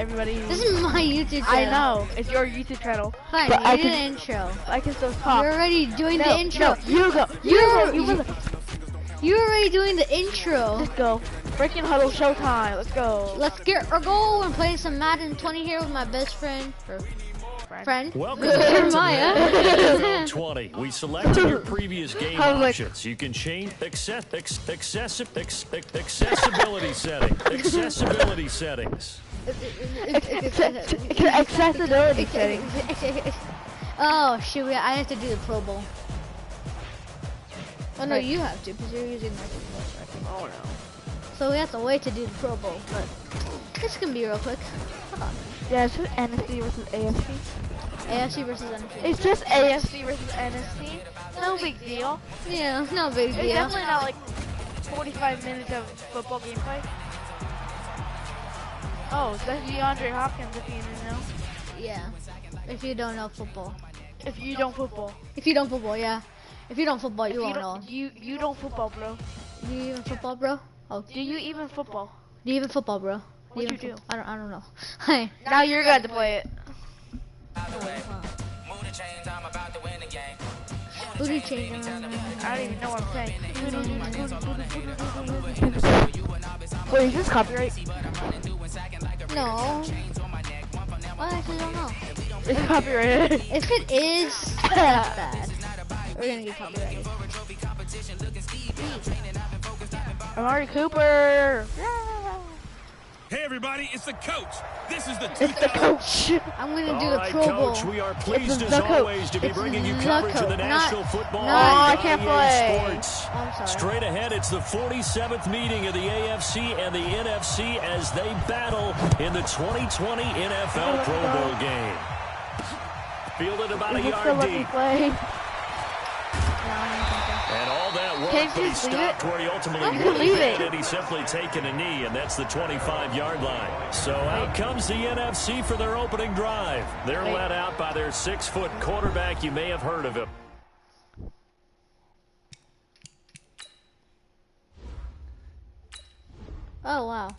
everybody. This is my YouTube channel. I know. It's your YouTube channel. Fine, but I did the intro. I can still talk. You're already doing the intro. No, you go. You're already doing the intro. Let's go. Breaking huddle showtime. Let's go. Let's get our goal and play some Madden 20 here with my best friend. Welcome to Maya. Madden 20. We selected your previous game options. You can change accessibility settings. Accessibility settings. Accessibility settings. Oh shoot! I have to do the Pro Bowl. Oh no, you have to because you're using my Pro Bowl. Oh no. So we have to wait to do the Pro Bowl, but this can be real quick. Hold on. Yeah, it's just NFC versus AFC. AFC versus NFC. It's just AFC versus NFC. No big deal. Yeah, no big deal. It's definitely not like 45 minutes of football gameplay. Oh, that's DeAndre Hopkins if you didn't know. Yeah. If you don't know football. If you don't football. If you don't football, yeah. If you don't football, you won't know. You don't football, bro. Do you even football, bro? Oh. Do you even football? Do you even football, bro? What you do? I don't know. Hey. Now you're going to play it. Booty change. I don't even know what I'm saying. Wait, is this copyright? No. I actually don't know. It's copyrighted. If it is, that's bad. We're gonna get copyrighted. Amari Cooper. Hey everybody, it's the coach. This is the It's the coach. I'm gonna do All the right, Pro Bowl. Coach, we are pleased It's as the coach. always to be bringing you the coverage of the coach, National not- Football not- Oh, I League can't on play. EA Sports. I'm sorry. Straight ahead, it's the 47th meeting of the AFC and the NFC as they battle in the 2020 NFL Pro Bowl game. Fielded about a Is it yard still let me deep. play? And all that work, Can't but you he just leave stopped it? where he ultimately I can really leave did, it. and he's simply taken a knee, and that's the 25-yard line. So out comes the NFC for their opening drive. They're led out by their 6-foot quarterback. You may have heard of him. Oh wow.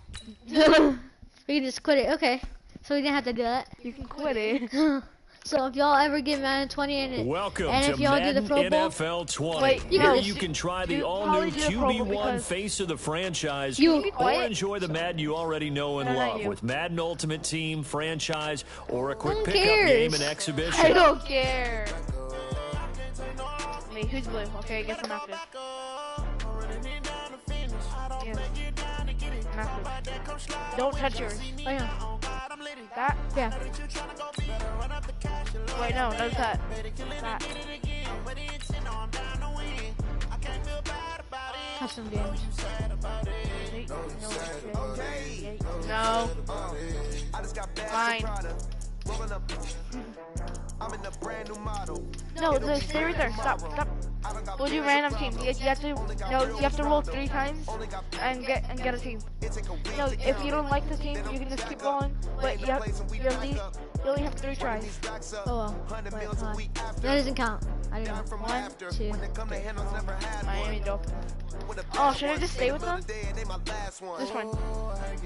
We just quit it. Okay. So we didn't have to do that. You can quit it. So if y'all ever get Madden 20 Welcome and to if y'all do the Madden Pro Bowl, NFL 20. Wait, Here no. you can try the You all-new probably do the Pro Bowl QB1 because- face of the franchise, You- or quiet. enjoy the Madden you already know and No, not love you. with Madden Ultimate Team, franchise, or a quick Who pickup cares? game and I exhibition. don't care. Wait, who's blue? Okay, I guess I'm not good. Yes. Not good. Don't touch yours. oh yeah, That? yeah. Wait, no, that. That. Custom games. No. Fine. No, stay right there. Stop. We'll do random teams. You have to you have to roll 3 times and get a team. No, if you don't like the team, you can just keep rolling. But you only have 3 tries. Oh well. Wait, hold on. That doesn't count. I don't know. 1, 2. Miami Dolphins. Oh, should I just stay with them? This one.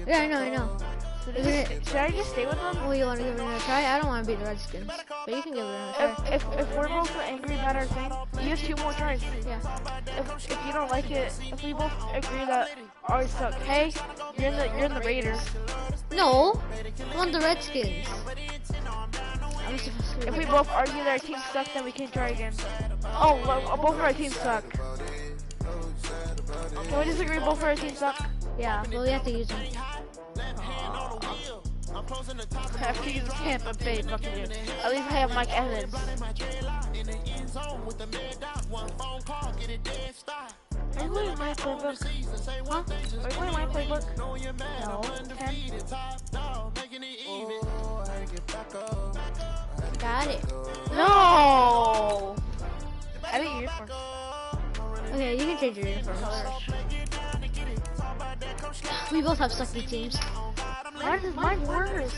Yeah, I know. Should I just stay with them? Oh, you want to give it another try? I don't want to beat the Redskins, but you can give it another try. If we're both angry about our thing, you have 2 more tries. Yeah. If you don't like it, if we both agree that ours suck, hey, you're in the Raiders. No, I want the Redskins. If we both argue that our team sucks, then we can try again. Oh, well, both of our teams suck. Can we disagree? Both of our teams suck. Yeah, but we have to use them. I have to use Tampa Bay Buccaneers. At least I have Mike Evans. Are you playing my playbook? Huh? Are you playing my playbook? No. 10? Got it. No! I didn't uniform. Okay, you can change your uniforms. We both have sucky teams. Mine is mine worse.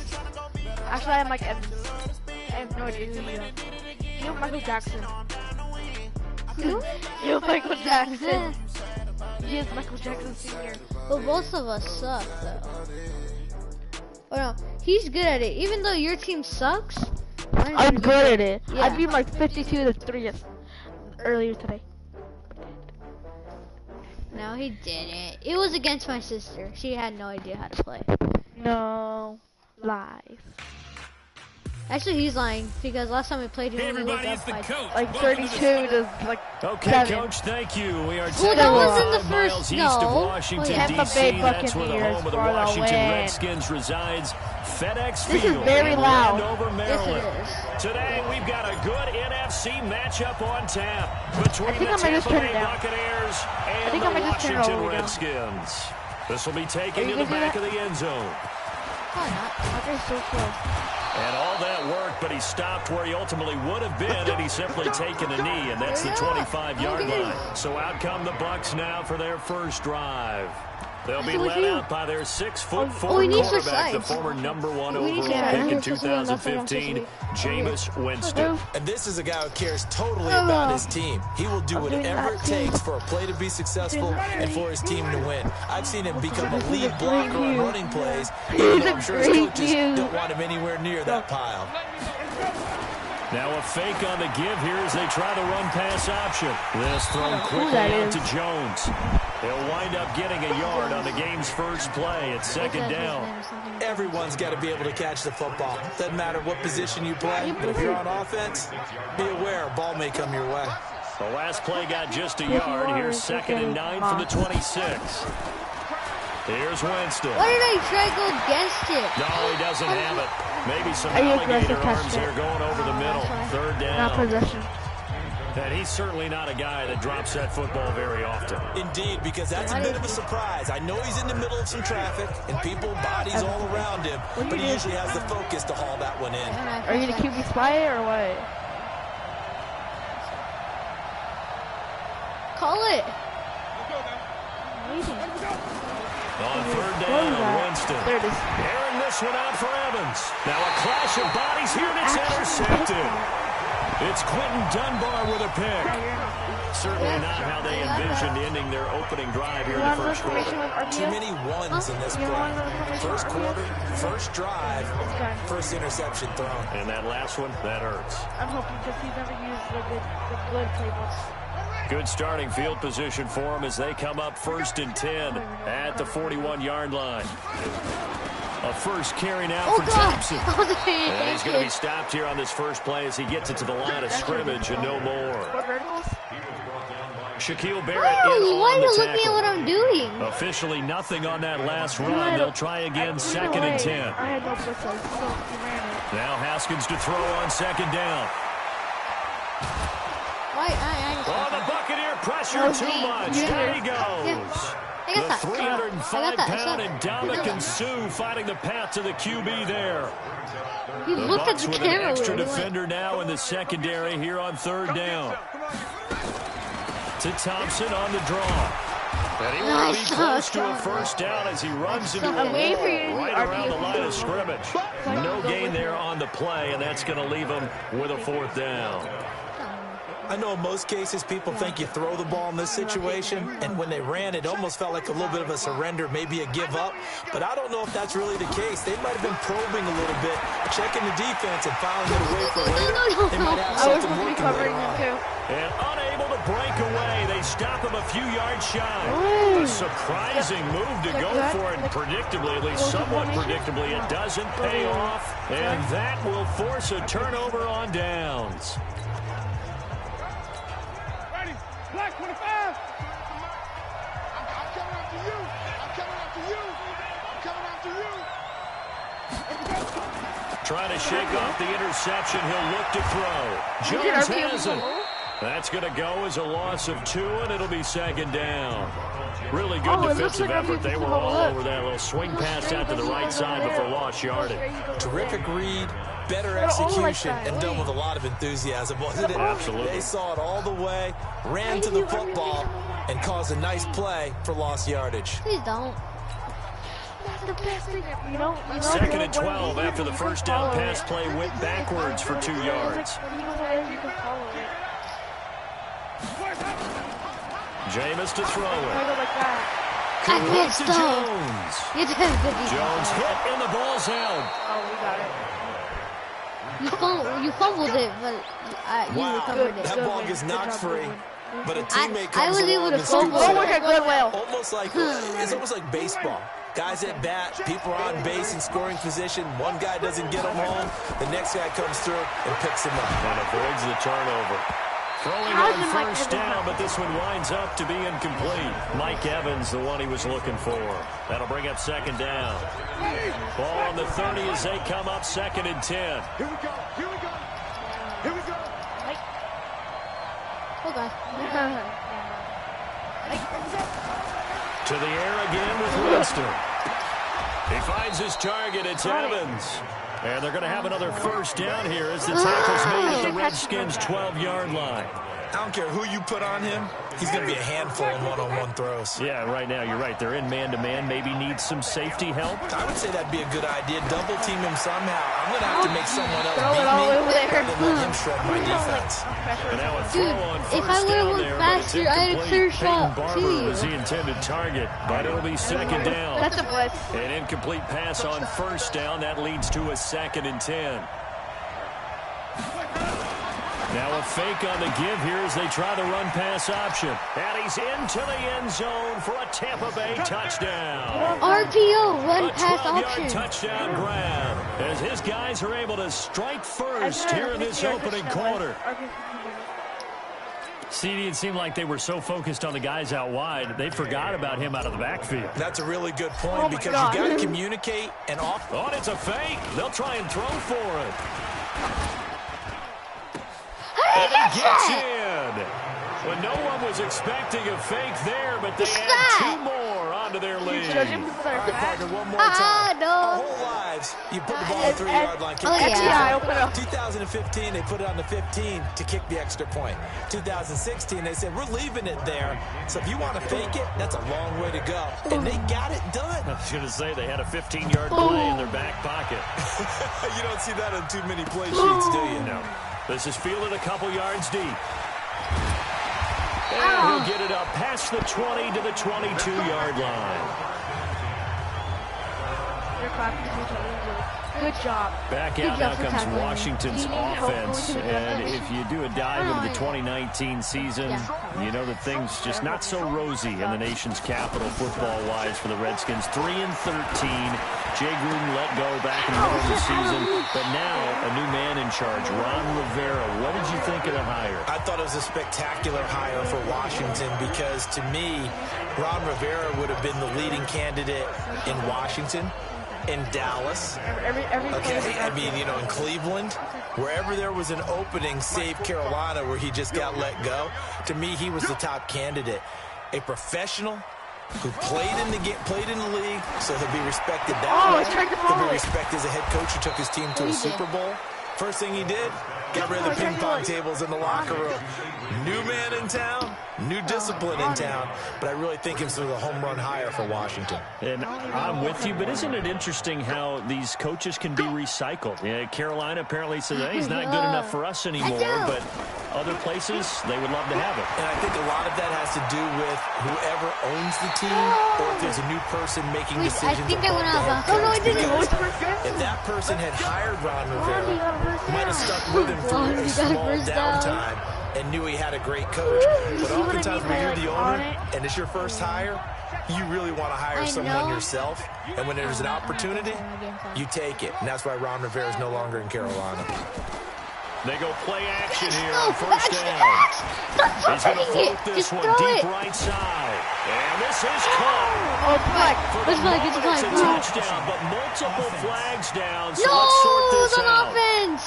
Actually, I have Mike Evans. I have no idea who you have. You have Michael Jackson. You have Michael Jackson. He is Michael Jackson Sr. Well, both of us suck, though. Oh no, he's good at it. Even though your team sucks, I'm good at it. Yeah. I beat like 52-3 earlier today. No, he didn't. It was against my sister. She had no idea how to play. No lies. Actually, he's lying because last time we played, he Hey, only everybody, looked it's the up coach. Like Welcome to 32 the to like Okay, 7. Coach, thank you. We are Well, that wasn't the 5 first- miles east of no. Washington, Oh, yeah. Tampa D.C. Bay That's where the Buccaneers home of the for the Washington win. Redskins resides. FedEx This is Field very in loud. Landover, Yes, Maryland. it is. Today, we've got a good NFC matchup on tap between think the I might just Tampa turn Bay it down. Buccaneers think and I the might just turn it all Washington the way down. Redskins. This will be taken Are you to the gonna do back that? of the end zone. Probably not. Okay, so slow. And all that worked, but he stopped where he ultimately would have been, and he's simply taken a knee, and that's the 25-yard line. So out come the Bucs now for their first drive. They'll be led out by their 6'4" we need to quarterback, the sides. former #1 We need overall to- pick in we need to- 2015, Jameis Winston. And this is a guy who cares totally about his team. He will do whatever it takes for a play to be successful and for his team to win. I've seen him become a lead blocker on running plays, even though I'm sure his coaches don't want him anywhere near that pile. Now a fake on the give here as they try the run pass option. This thrown quickly that out is. to Jones. He'll wind up getting a yard on the game's first play. It's second down. Everyone's got to be able to catch the football. Doesn't matter what position you play, but if you're on offense, be aware a ball may come your way. The last play got just a yard. Here's 2nd and 9 from the 26. Here's Winston. Why did I try to go against it? No, he doesn't have it. Maybe some Are you alligator aggressive arms touch there it? going over the middle. Third Not down. possession. And he's certainly not a guy that drops that football very often. Indeed, because that's a bit of a surprise. I know he's in the middle of some traffic and people, bodies all around him, but he usually has the focus to haul that one in. Are you the QB spy or what? Call it. On third down, Winston. There it is. Airing this one out for Evans. Now a clash of bodies here, and it's intercepted. It's Quentin Dunbar with a pick. Certainly not how they envisioned ending their opening drive here in the first quarter. Too many ones in this play. First quarter, first drive, first interception thrown. And that last one, that hurts. I'm hoping because he's never used the good playbooks. Good starting field position for him as they come up 1st and 10 at the 41-yard line. A first carry now for Thompson. And he's going to be stopped here on this first play as he gets it to the line of scrimmage and no more. What verticals? Shaquille Barrett in Oh, why on are you the looking at what tackle. I'm doing? Officially nothing on that last run. They'll try again 2nd and 10. I had no blitzes, so he ran it. Now Haskins to throw on 2nd down. Why? I just Oh, the Buccaneer pressure too much. There he goes. I got The that. 305-pound Ndamukong Suh fighting the path to the QB there. He The looked at Bucs the with an camera extra weird. defender now in the secondary here on 3rd down. To Thompson on the draw. And he will be Nice. close to a first down as he runs into a I'm waiting for you to wall use right around the RPO. line of scrimmage. No gain there on the play, and that's going to leave him with a 4th down. I know in most cases people think you throw the ball in this situation, and when they ran, it almost felt like a little bit of a surrender, maybe a give up. But I don't know if that's really the case. They might have been probing a little bit, checking the defense and filing it away for later. They might have I was something supposed to be working covering later him on. too. And unable to break away, they stop him a few yards shy. A surprising move to go for it, and predictably, at least somewhat predictably, it doesn't pay off, and that will force a turnover on downs. Ready? Black 25. I'm coming after you. I'm coming after you. I'm coming after you. Trying to shake off the interception, he'll look to throw. Jones has it. That's going to go as a loss of 2, and it'll be 2nd down. Really good Oh, it looks defensive like effort. They were RPO. all over that little swing pass out to the right side before lost yardage. Terrific read, better all like execution, that. and done with a lot of enthusiasm, wasn't it? Absolutely. They saw it all the way, ran to the football, and caused a nice play for lost yardage. Please don't. That's the best thing. You know, 2nd and 12 after the first down pass play went backwards for 2 yards. Jameis to throw it. Like that. I missed to though. Jones. You did have good defense. Jones hit and the ball's out. Oh, we got it. You fumbled it, but you recovered it. That ball gets knocked free, but a teammate I comes was able along to and fumble scoops it. it. Look at Goodwill. Almost like it's almost like baseball. Guys at bat, people are on base in scoring position. One guy doesn't get him home, the next guy comes through and picks him up. And avoids the turnover. Throwing on first down, but this one winds up to be incomplete. Mike Evans, the one he was looking for. That'll bring up second down. Ball on the 30 as they come up 2nd and 10. Here we go. Here we go. Here we go. Oh God. To the air again with Winston. He finds his target. It's Evans. And they're going to have another first down here as the tackle's made at the Redskins' 12-yard line. I don't care who you put on him, he's going to be a handful in one-on-one throws. Yeah, right now, you're right. They're in man-to-man. Maybe need some safety help. I would say that'd be a good idea. Double team him somehow. I'm going to have to make someone else Throw beat it all me over there. and then let him shred my defense. And now a throw Dude, on if I first would've down went there, but it's faster, I had a clear incomplete. Peyton shot, Barber too. was the intended target, but it'll be second down. That's a blitz. An incomplete pass on first down. That leads to a 2nd and 10. Now a fake on the give here as they try the run-pass option. And he's into the end zone for a Tampa Bay touchdown. RPO, run A pass 12-yard option. touchdown grab as his guys are able to strike first here in this opening quarter. CD, it seemed like they were so focused on the guys out wide, they forgot about him out of the backfield. That's a really good point Oh my because God. you got to communicate and off. Oh, and it's a fake. They'll try and throw for it. And he gets in. Well, no one was expecting a fake there, but they add 2 more onto their lead. All right, partner, one more time. No. Our whole lives, you put the ball on the 3-yard line. Kick Oh, the yeah. extra point. 2015, they put it on the 15 to kick the extra point. 2016, they said, we're leaving it there. So if you want to fake it, that's a long way to go. And they got it done. I was going to say they had a 15-yard play in their back pocket. You don't see that on too many play sheets, do you? No. This is fielded a couple yards deep. And he'll get it up past the 20 to the 22-yard line. Good job. Back Good out job now for comes tackling. Washington's Do you need help offense. going to the And defense? if you do a dive into the 2019 season, you know that things just not so rosy in the nation's capital football-wise for the Redskins. 3-13. Jay Gruden let go back in the middle of the season. But now a new man in charge, Ron Rivera. What did you think of the hire? I thought it was a spectacular hire for Washington because, to me, Ron Rivera would have been the leading candidate in Washington, in Dallas, Every okay, I mean, you know, in Cleveland, wherever there was an opening, save Carolina, where he just got let go. To me, he was the top candidate. A professional who played in the league, so he'll be respected that way. it's turned the He'll ball. be respected as a head coach who took his team to a Super Bowl. First thing he did, got rid of the ping pong tables in the locker room. New man in town, new discipline in town, but I really think it's a home run hire for Washington. And I'm with you, but isn't it interesting how these coaches can be recycled? Yeah, Carolina apparently said, hey, he's not good enough for us anymore, but other places, they would love to have him. And I think a lot of that has to do with whoever owns the team or if there's a new person making Wait, decisions. I think I above went the out. head Oh, no, I coach. didn't. Because if that person had hired Ron Rivera, might have stuck with him through Ron, a you got a small first down. downtime and knew he had a great coach. But see what I oftentimes mean when by, you're like, the on owner it? and it's your first hire, you really want to hire I someone know. yourself. And when there's an opportunity, you take it. And that's why Ron Rivera is no longer in Carolina. They go play action here on first down. He's going to float this one deep right side. And this is caught. Oh, flag. For the It's flag, it's moment, it's a flag. touchdown, but multiple flags down. So No, let's sort this it's on out. offense.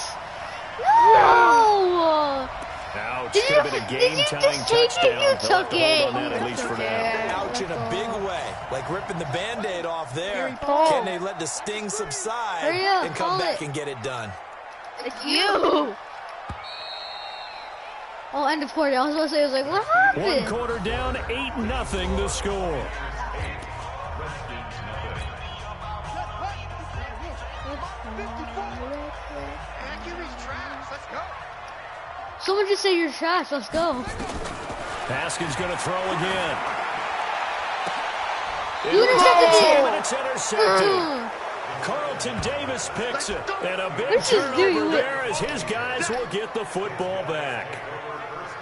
No. Ouch, Did could have been a you just game-tying take it? touchdown. You They'll have took to hold it. on that at least for now. Ouch in a big way, like ripping the Band-Aid off there. Paul. Can they let the sting subside Hurry up, and come call back it. and get it done? It's you. Oh, end of quarter. I was about to say, I was like, what One happened? quarter down, 8-0 the score. Accurate's trash. Let's go. Someone just say you're trash. Let's go. Haskins going to throw again. You intercepted And it's intercepted. Carlton Davis picks it. And a big Let's just do turnover it. there as his guys will get the football back.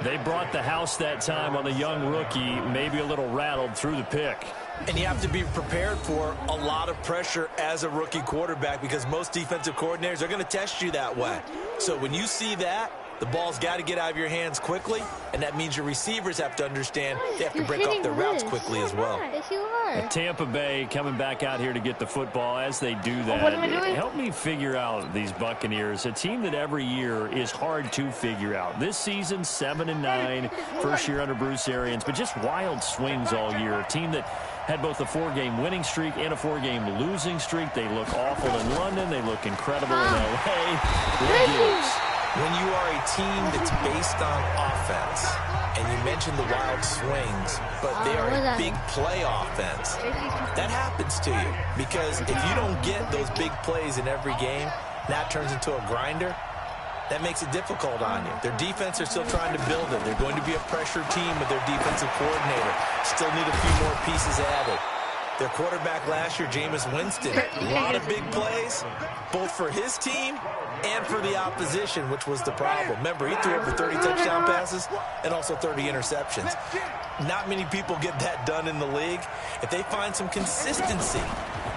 They brought the house that time on the young rookie, maybe a little rattled through the pick. And you have to be prepared for a lot of pressure as a rookie quarterback because most defensive coordinators are going to test you that way. So when you see that, the ball's got to get out of your hands quickly, and that means your receivers have to understand they have to break off their routes quickly as well. Yes, you are. Tampa Bay coming back out here to get the football. As they do that, what am I doing? help me figure out these Buccaneers, a team that every year is hard to figure out. This season, 7-9, first year under Bruce Arians, but just wild swings all year. A team that had both a 4-game winning streak and a 4-game losing streak. They look awful in London. They look incredible in L.A. What gives? When you are a team that's based on offense, and you mentioned the wild swings, but they are a big play offense, that happens to you. Because if you don't get those big plays in every game, that turns into a grinder. That makes it difficult on you. Their defense are still trying to build it. They're going to be a pressure team with their defensive coordinator. Still need a few more pieces added. Their quarterback last year, Jameis Winston, a lot of big plays, both for his team and for the opposition, which was the problem. Remember, he threw over 30 touchdown passes and also 30 interceptions. Not many people get that done in the league. If they find some consistency,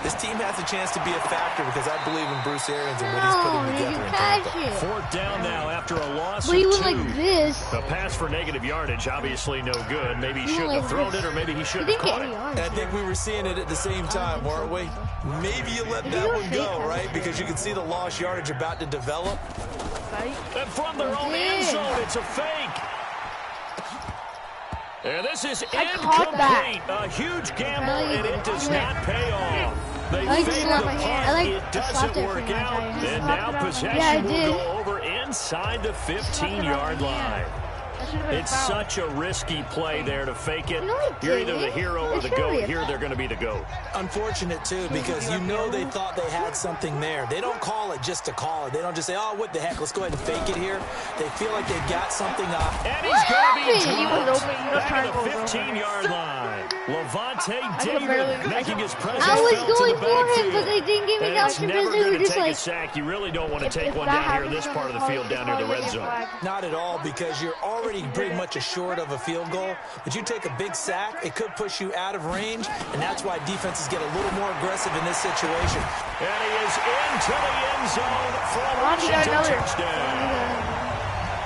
this team has a chance to be a factor because I believe in Bruce Arians and what he's putting together in Tampa. Fourth down now after a loss But he of was 2. like this. A pass for negative yardage, obviously no good. Maybe he He shouldn't went have like thrown this. it, or maybe he He shouldn't have didn't get caught any it. yards. I think we were seeing it at the same time, weren't we? Maybe you let that one go, right? Because you can see the lost yardage about to develop. And from their own end zone, it's a fake. And this is caught that. incomplete. A huge gamble, and it does not pay off. They I like to fake slap the my hand. punt. I like It to doesn't slap it work pretty much. out. I And slapped now it on. possession Yeah, I will did. go over inside the 15-yard line. It's such a risky play there to fake it. No, I You're either the didn't. hero or It's the really goat. a Here, foul. they're going to be the goat. Unfortunate, too, because you know they thought they had something there. They don't call it just to call it. They don't just say, oh, what the heck, let's go ahead and fake it here. They feel like they've got something up. And he's going to be happened? He was open. He was back trying at to the go over. 15-yard line. Levante could barely- David making his presence I was felt to going the for him, backfield. but they didn't give me And the it's option never because they going were to just take a like, sack. You really don't want to take If one that down here in happens this on part of the ball, field he's down near the probably red getting zone. flagged. Not at all, because you're already pretty much assured of a field goal. But you take a big sack, it could push you out of range, and that's why defenses get a little more aggressive in this situation. And he is into the end zone for a Ron, you got Washington another. touchdown.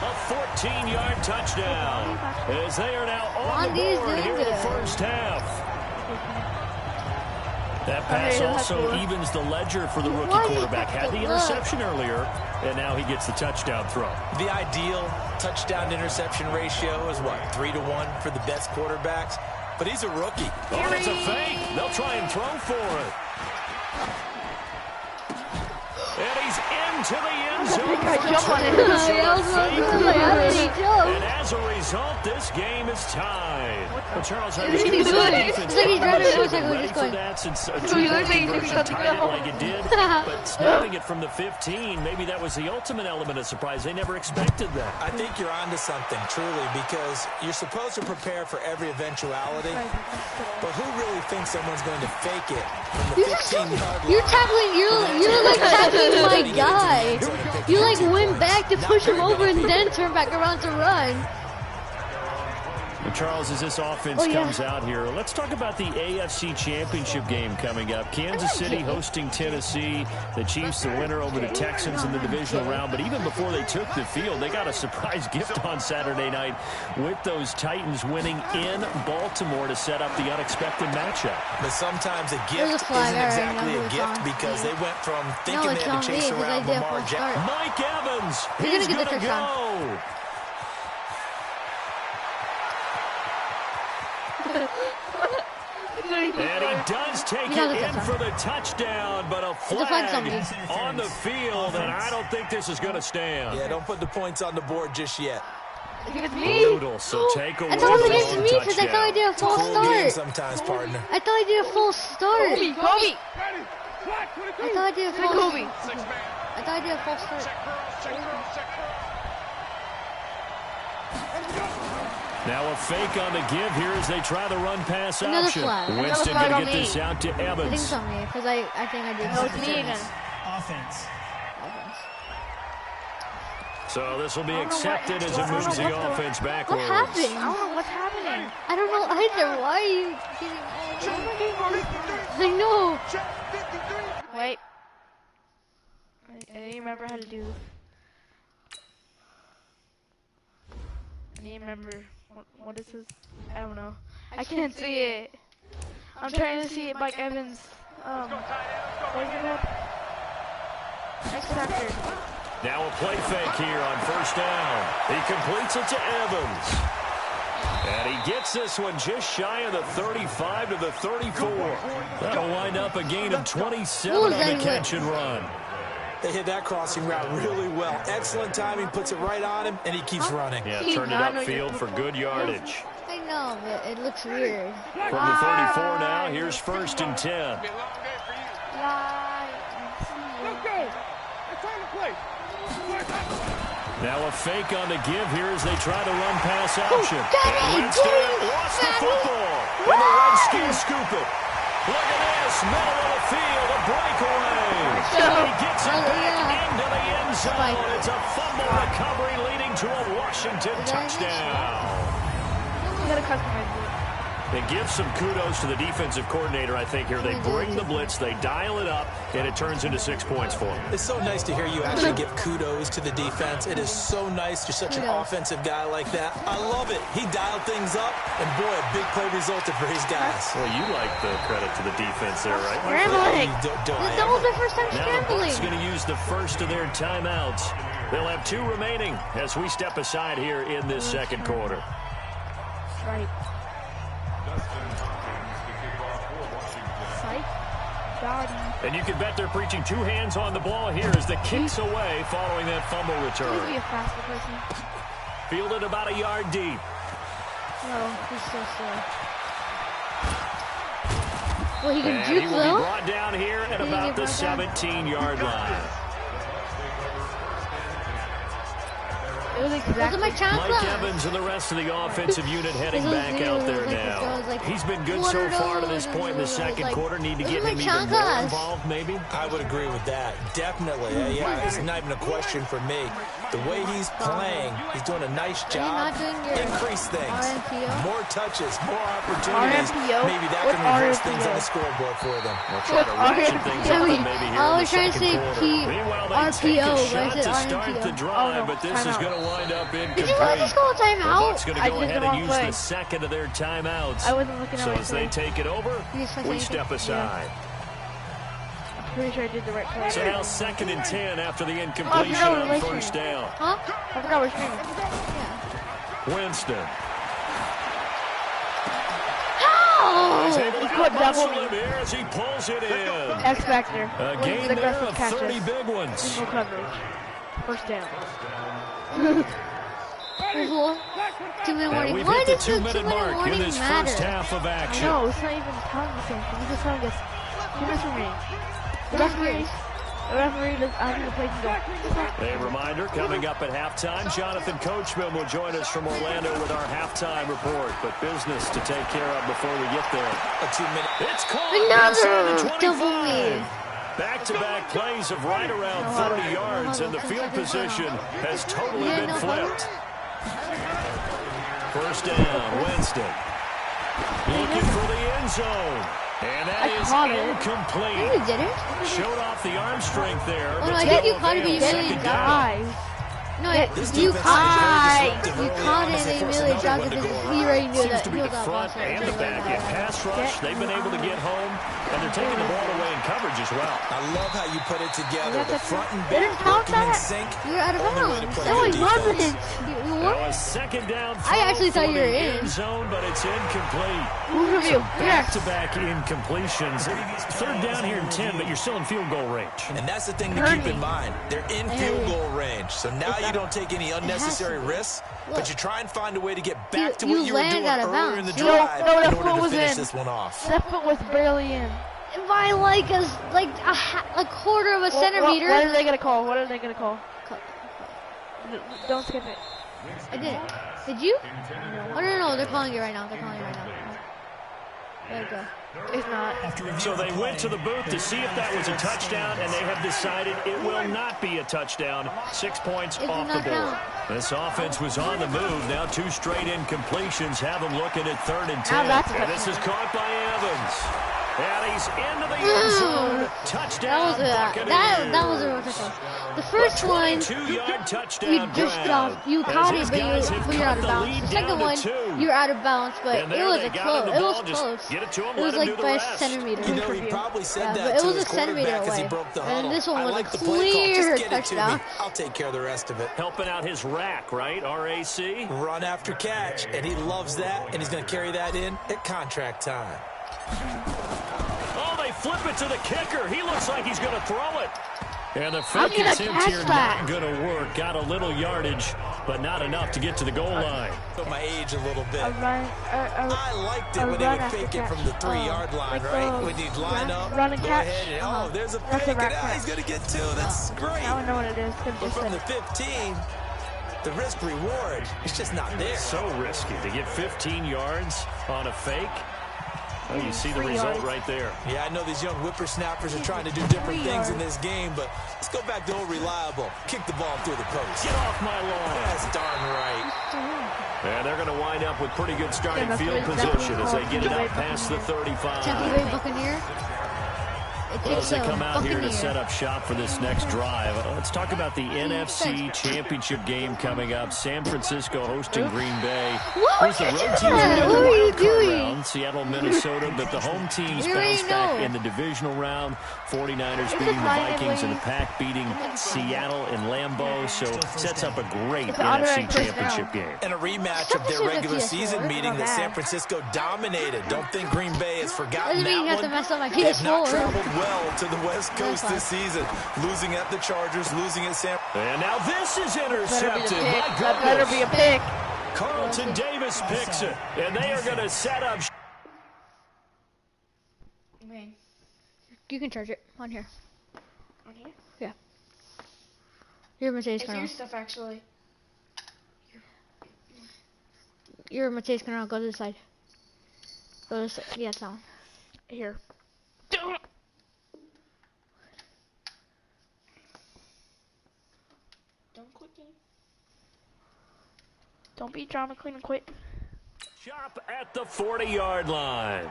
A 14-yard touchdown as they are now on the Ron, he's board doing here in the good. first half. That pass Okay, that's also cool. evens the ledger for the rookie Why? quarterback. Had the interception earlier, and now he gets the touchdown throw. The ideal touchdown-interception ratio is what, 3-to-1 for the best quarterbacks? But he's a rookie. Oh, it's a fake. They'll try and throw for it. And he's into the end zone. I for jump on it. two. I So was a like, fake oh my God, pass. he jumped. And as a result, this game is tied. Well, Charles, I was He's going to doing say it. defense It's like he's driving a should have been motorcycle, ready just for going. that since a You're two-point saying conversion something tied it else. like it did. But snapping it from the 15, maybe that was the ultimate element of surprise. They never expected that. I think you're onto something, truly, because you're supposed to prepare for every eventuality. But who really thinks someone's going to fake it from the 15-yard line? you're tackling, you're like tackling my guy. You like went back to push him over and then turn back around to run. Well, Charles, as this offense comes out here, let's talk about the AFC Championship game coming up. Kansas City hosting Tennessee. The Chiefs, the winner over the Texans in the divisional round. But even before they took the field, they got a surprise gift on Saturday night with those Titans winning in Baltimore to set up the unexpected matchup. But sometimes a There's a gift flag, isn't all right, exactly now a it's gift on because me. they went from No, thinking it's they had on to me chase because I around did a Lamar false Jackson. start. Mike Evans, You're he's gonna get the going to touchdown. go. And he does take Yeah, it the in touchdown. for the touchdown, but a a flag on me. flag on the field, and I don't think this is going to stand. Yeah, don't put the points on the board just yet. It's me. Brutal, so take away I thought it was the against long me because I thought I touchdown. did a false Cool game start. sometimes, partner. I thought I did a false start. Kobe, Kobe. Ready. Flag 23. I thought I did a false. Kobe. I thought I did a false start. Check girls, check girls, check girls. Now a fake on the give here as they try the run pass Another option. flag. Winston Another going to flag get on this me. out to I think Evans. it's on me because I think I did. No, it's me again. Offense. So this will be I don't know accepted what- as I it don't moves know the what the- offense backwards. What happened? I don't know what's happening. I don't know either. Why are you getting all this? I know. Wait. I didn't remember how to do. I didn't remember. What is this? I don't know. I can't see it. I'm trying to see it by Evans. What is it called? X Factor. Now a play fake here on first down. He completes it to Evans. And he gets this one just shy of the 35 to the 34. That'll wind up a gain of 27 on the catch and run. They hit that crossing route really well. Excellent timing, puts it right on him, and he keeps running. Yeah, turned it upfield for good yardage. I know, but it looks weird. From the 34 now, here's first and 10. Now a fake on the give here as they try to run pass option. And Winston lost the football. And the Redskins scoop it. Look at this, middle of the field, a breakaway. He gets it back into the end zone. It's a fumble recovery leading to a Washington touchdown. You gotta customize it. They give some kudos to the defensive coordinator, I think, here. They bring the blitz, they dial it up, and it turns into 6 points for them. It's so nice to hear you actually give kudos to the defense. It is so nice. You're such an offensive guy like that. I love it. He dialed things up, and boy, a big play resulted for his guys. Well, you like the credit to the defense there, right? Scrambling. That was their first time Now the scrambling. Bucs going to use the first of their timeouts. They'll have 2 remaining as we step aside here in this second quarter. Right. And you can bet they're preaching 2 hands on the ball here as the kick's away following that fumble return. Please be a faster person. Fielded about a yard deep. No, he's so slow. Well, he can And juke he will be though. brought down here at about the 17-yard line. It was exactly my chance. Mike Evans and the rest of the offensive unit heading back out there now. He's been good so far to this point in the second quarter. Need to get him even more involved, maybe? I would agree with that. Definitely. Yeah, it's not even a question for me. The way he's playing, he's doing a nice job. Increase things. More touches, more opportunities. Maybe that can reverse things on the scoreboard for them. We'll try to ratchet things up and maybe here in the second quarter. Meanwhile, they take a shot to start the drive, but this is going to wind up incomplete. Did you just call a The timeout? Bucs going to go ahead and use the second of their timeouts. I wasn't looking at So my as they play. take it over, we step aside. I'm pretty sure I did the right play. So now 2nd and 10 after the incompletion on first down. Huh? I forgot which name. Winston. How? He's able to Put double out-muscle him here as he pulls it in. X Factor. A Wins game with there aggressive of catches. 30 big ones. Single coverage. First down. There's 2-minute And warning. we've Why hit the does the 2-minute 2-minute mark in warning this matter? first half of action. No, it's not even telling us anything. It's just telling us 2 minutes remaining. The referee after the play can go. A reminder, coming up at halftime, Jonathan Coachman will join us from Orlando with our halftime report. But business to take care of before we get there. A 2-minute. It's caught Another inside the double 25. me. Back-to-back plays of right around 30 yards, and the field position has totally been flipped. First down, Winston. Looking for the end zone. And that is incomplete. No, you didn't. Showed off the arm strength there. Oh, no, I think you caught it, but you really died. No, you caught it and they immediately dropped it because he already knew that Seems to he be was the out front and the back. In pass rush, they've been able to get home, and they're taking the ball away in coverage as well. I love how you put it together. The front and They back didn't count working in that? sync. You were out of Only way to bounds. play No, good he wasn't. defense. You Now were? a second down I actually throw thought you for were the in. end zone, but it's incomplete. Who's review? Yes. Back-to-back incompletions. Third down here in 10, but you're still in field goal range. And that's the thing to keep in mind. They're in field goal range. So now you don't take any unnecessary risks, but you try and find a way to get back to what you were doing earlier in the drive in order to finish this one off. That foot was barely in. By like a quarter of a centimeter. What are they gonna call? What are they gonna call? Don't skip it. I did it. Did you? Oh, no, they're calling it right now. There you go. It's not. So they went to the booth to see if that was a touchdown, and they have decided it will not be a touchdown. 6 points off the board. This offense was on the move. Now 2 straight incompletions have them looking at 3rd and 10. And this is caught by Evans. And he's into the end zone. Touchdown, Buccaneers. That was a real touchdown. The first one, 22-yard touchdown you just dropped. You caught it, but you're out of bounds. The second one, you're out of bounds, but it was close. It was close. It was like by a centimeter. You know, he probably said that but it to was his a centimeter quarterback as he away. broke the huddle. And this one was like a clear touchdown. I'll take care of the rest of it. Helping out his rack, right? RAC. Run after catch, and he loves that, and he's going to carry that in at contract time. Oh, they flip it to the kicker. He looks like he's going to throw it. And the fake attempt here not going to work. Got a little yardage, but not enough to get to the goal line. Put my age a little bit. I liked it when they would fake it from the 3-yard line, right? When you'd line up, run and catch. And, there's a fake, and he's going to get 2. That's great. Now I know what it is. But from the 15, the risk-reward is just not there. So risky to get 15 yards on a fake. Oh, you see the result right there. Yeah, I know these young whippersnappers are trying to do different things in this game, but let's go back to old reliable. Kick the ball through the post. Get off my lawn. That's darn right. And they're going to wind up with pretty good starting field position as they get it out past the 35. Tampa Bay Buccaneer. Well, as they come out here to set up shop for this next drive, let's talk about the NFC Championship game coming up. San Francisco hosting Green Bay. What are you doing? Seattle, Minnesota, but the home teams bounce back in the divisional round. 49ers beating the Vikings and the Pack beating Seattle in Lambeau. So sets up a great NFC Championship game. And a rematch of their regular season meeting that San Francisco dominated. Don't think Green Bay has forgotten that one. They have not traveled well to the West Coast this season. Losing at the Chargers, losing at San... And now this is intercepted. That better be a pick. Carlton Davis picks it. And they are going to set up... You can charge it on here. On here? Yeah. Your Mercedes It's Colonel. your stuff, actually. Your Mercedes Colonel. Go to the side. Go to the side. Yeah, it's on. Here. Don't quit me. Don't be drama queen and quit. Shop at the 40-yard line.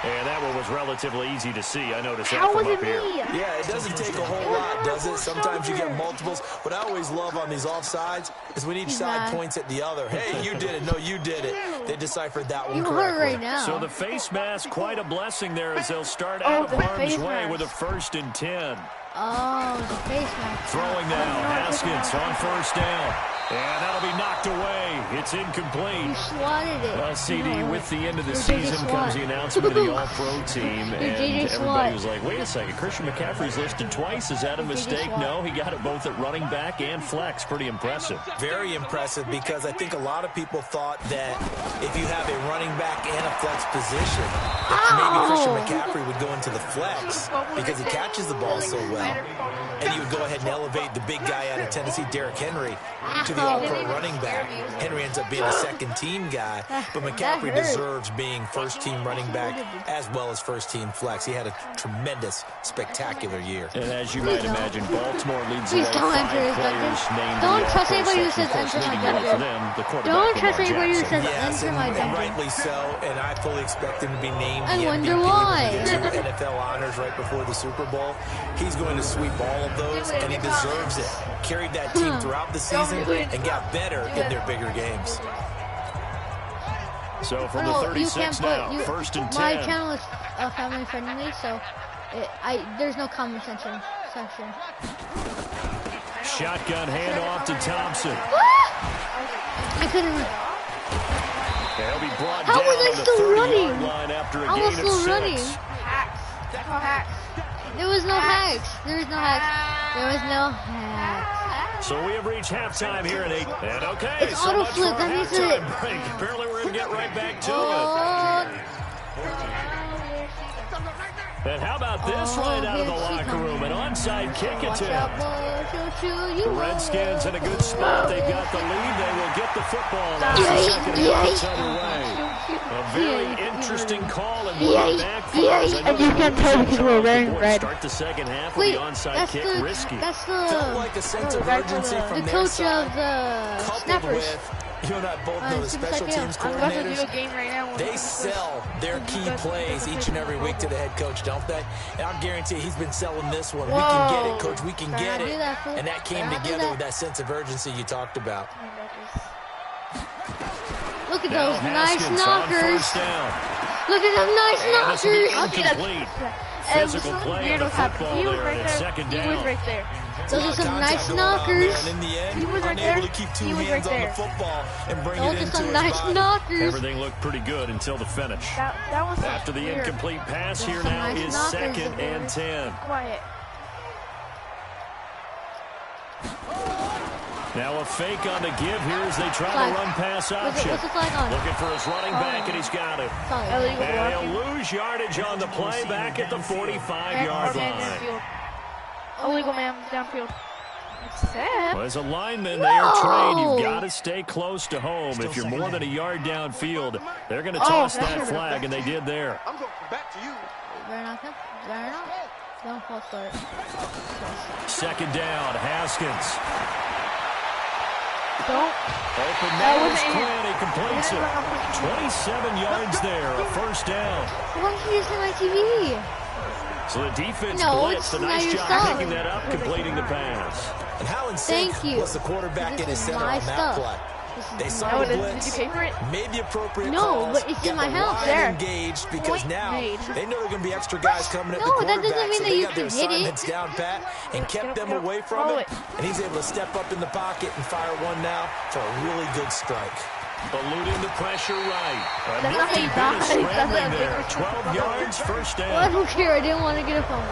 And that one was relatively easy to see. I noticed that How from was up it here. me? Yeah, it doesn't take a whole lot, does it? Sometimes you get multiples. What I always love on these offsides is when each side points at the other. Hey, you did it. No, you did it. They deciphered that one correctly. Right now. So the face mask, quite a blessing there as they'll start out of harm's way with a 1st and 10. Oh, the face mask. Throwing now, Haskins on 1st down. And that'll be knocked away. It's incomplete. You swatted it. Well, CD, with the end of the season comes the announcement of the All-Pro team. And everybody was like, wait a second, Christian McCaffrey's listed twice. Is that a mistake? No, he got it both at running back and flex. Pretty impressive. Very impressive because I think a lot of people thought that if you have a running back and a flex position, that maybe Christian McCaffrey would go into the flex because he catches the ball so well. And you would go ahead and elevate the big guy out of Tennessee, Derrick Henry, to the all-pro running back. Henry ends up being a second-team guy, but McCaffrey deserves being first-team running back as well as first-team flex. He had a tremendous, spectacular year. And as you might imagine, Baltimore leads the way. Don't enter his dungeon. Don't trust anybody who says enter my dungeon. Don't trust anybody who says enter my dungeon. Rightly so, and I fully expect him to be named I the wonder MVP why. when we get to NFL honors right before the Super Bowl. He's going to sweep all of those, and he deserves it. Carried that team throughout the season and got better in their bigger games. So from the 36 now, 1st and 10. My channel is family friendly, so there's no comment section. Shotgun handoff to Thompson. I couldn't. They'll be brought How down was I on the still 30-yard running? line after a I was gain of still 6. running. Hacks. That's all hacks. There was no hacks. There was no hacks. There was no hacks. So we have reached halftime here at 8. And okay, It's so auto much flip. for our That means halftime it. break. Apparently we're going to get right back to Oh. it. And how about this right out of the locker room? An onside kick attempt. The Redskins in a good spot. They've got the lead. They will get the football as the second half gets underway. A very interesting call and one backfield. And you can tell because we're wearing red. Start the second half with the onside kick risky. That's Felt like a sense of urgency from the their coach side, of the coupled Snappers. with, you and I both know the special teams I'm about to do a coordinators. game right now. They sell their key plays each and every week to the head coach, don't they? And I guarantee he's been selling this one. We can get it, coach. We can get it. And that came together with that sense of urgency you talked about. Look at those nice knockers. Look at those nice knockers. Physical play of the football there, and it's second down. He was right there. Those are some nice knockers. And in the end, He was right unable there. to keep two He was hands right on the there. football and bring Those it are into some his nice body. knockers. Everything looked pretty good until the finish. That was After the weird. incomplete pass, here some now nice is knockers 2nd there. and 10. Quiet. Now a fake on the give here as they try Flag. to run pass option. What's the flag on? Looking for his running back, and he's got it. Illegal And blocking. he'll lose yardage on the play back at the 45-yard Man line. downfield. Illegal man downfield. It's sad. Well, as a lineman, they are trained. You've got to stay close to home. If you're more than a yard downfield, they're going to toss that flag, and they did there. I'm going back to you. Better not. Better not. Don't false start. Second down, Haskins. Don't. Open man is Quinn. He completes it. 27 yards there, a first down. Why don't you use my TV? So the defense No, blitzed. it's A nice not your job stuff. picking that up, completing the pass. And how in sync Thank you. was the quarterback This in his is center my on that stuff. play? They This is saw Oh, the did blitz, you pay for it? made the appropriate No, calls, but it's got in my the house. line There. engaged because Point now made. they know there are going to be extra guys coming at the No, quarterback, that doesn't mean so that they you got their can hit it. assignments down pat and kept them away from Throw it, and he's able to step up in the pocket and fire one now for a really good strike. Eluding the pressure right. A That's not how nifty you bit die. of scrambling there. 12 yards, first Well, I down. don't care. I didn't want to get a fumble.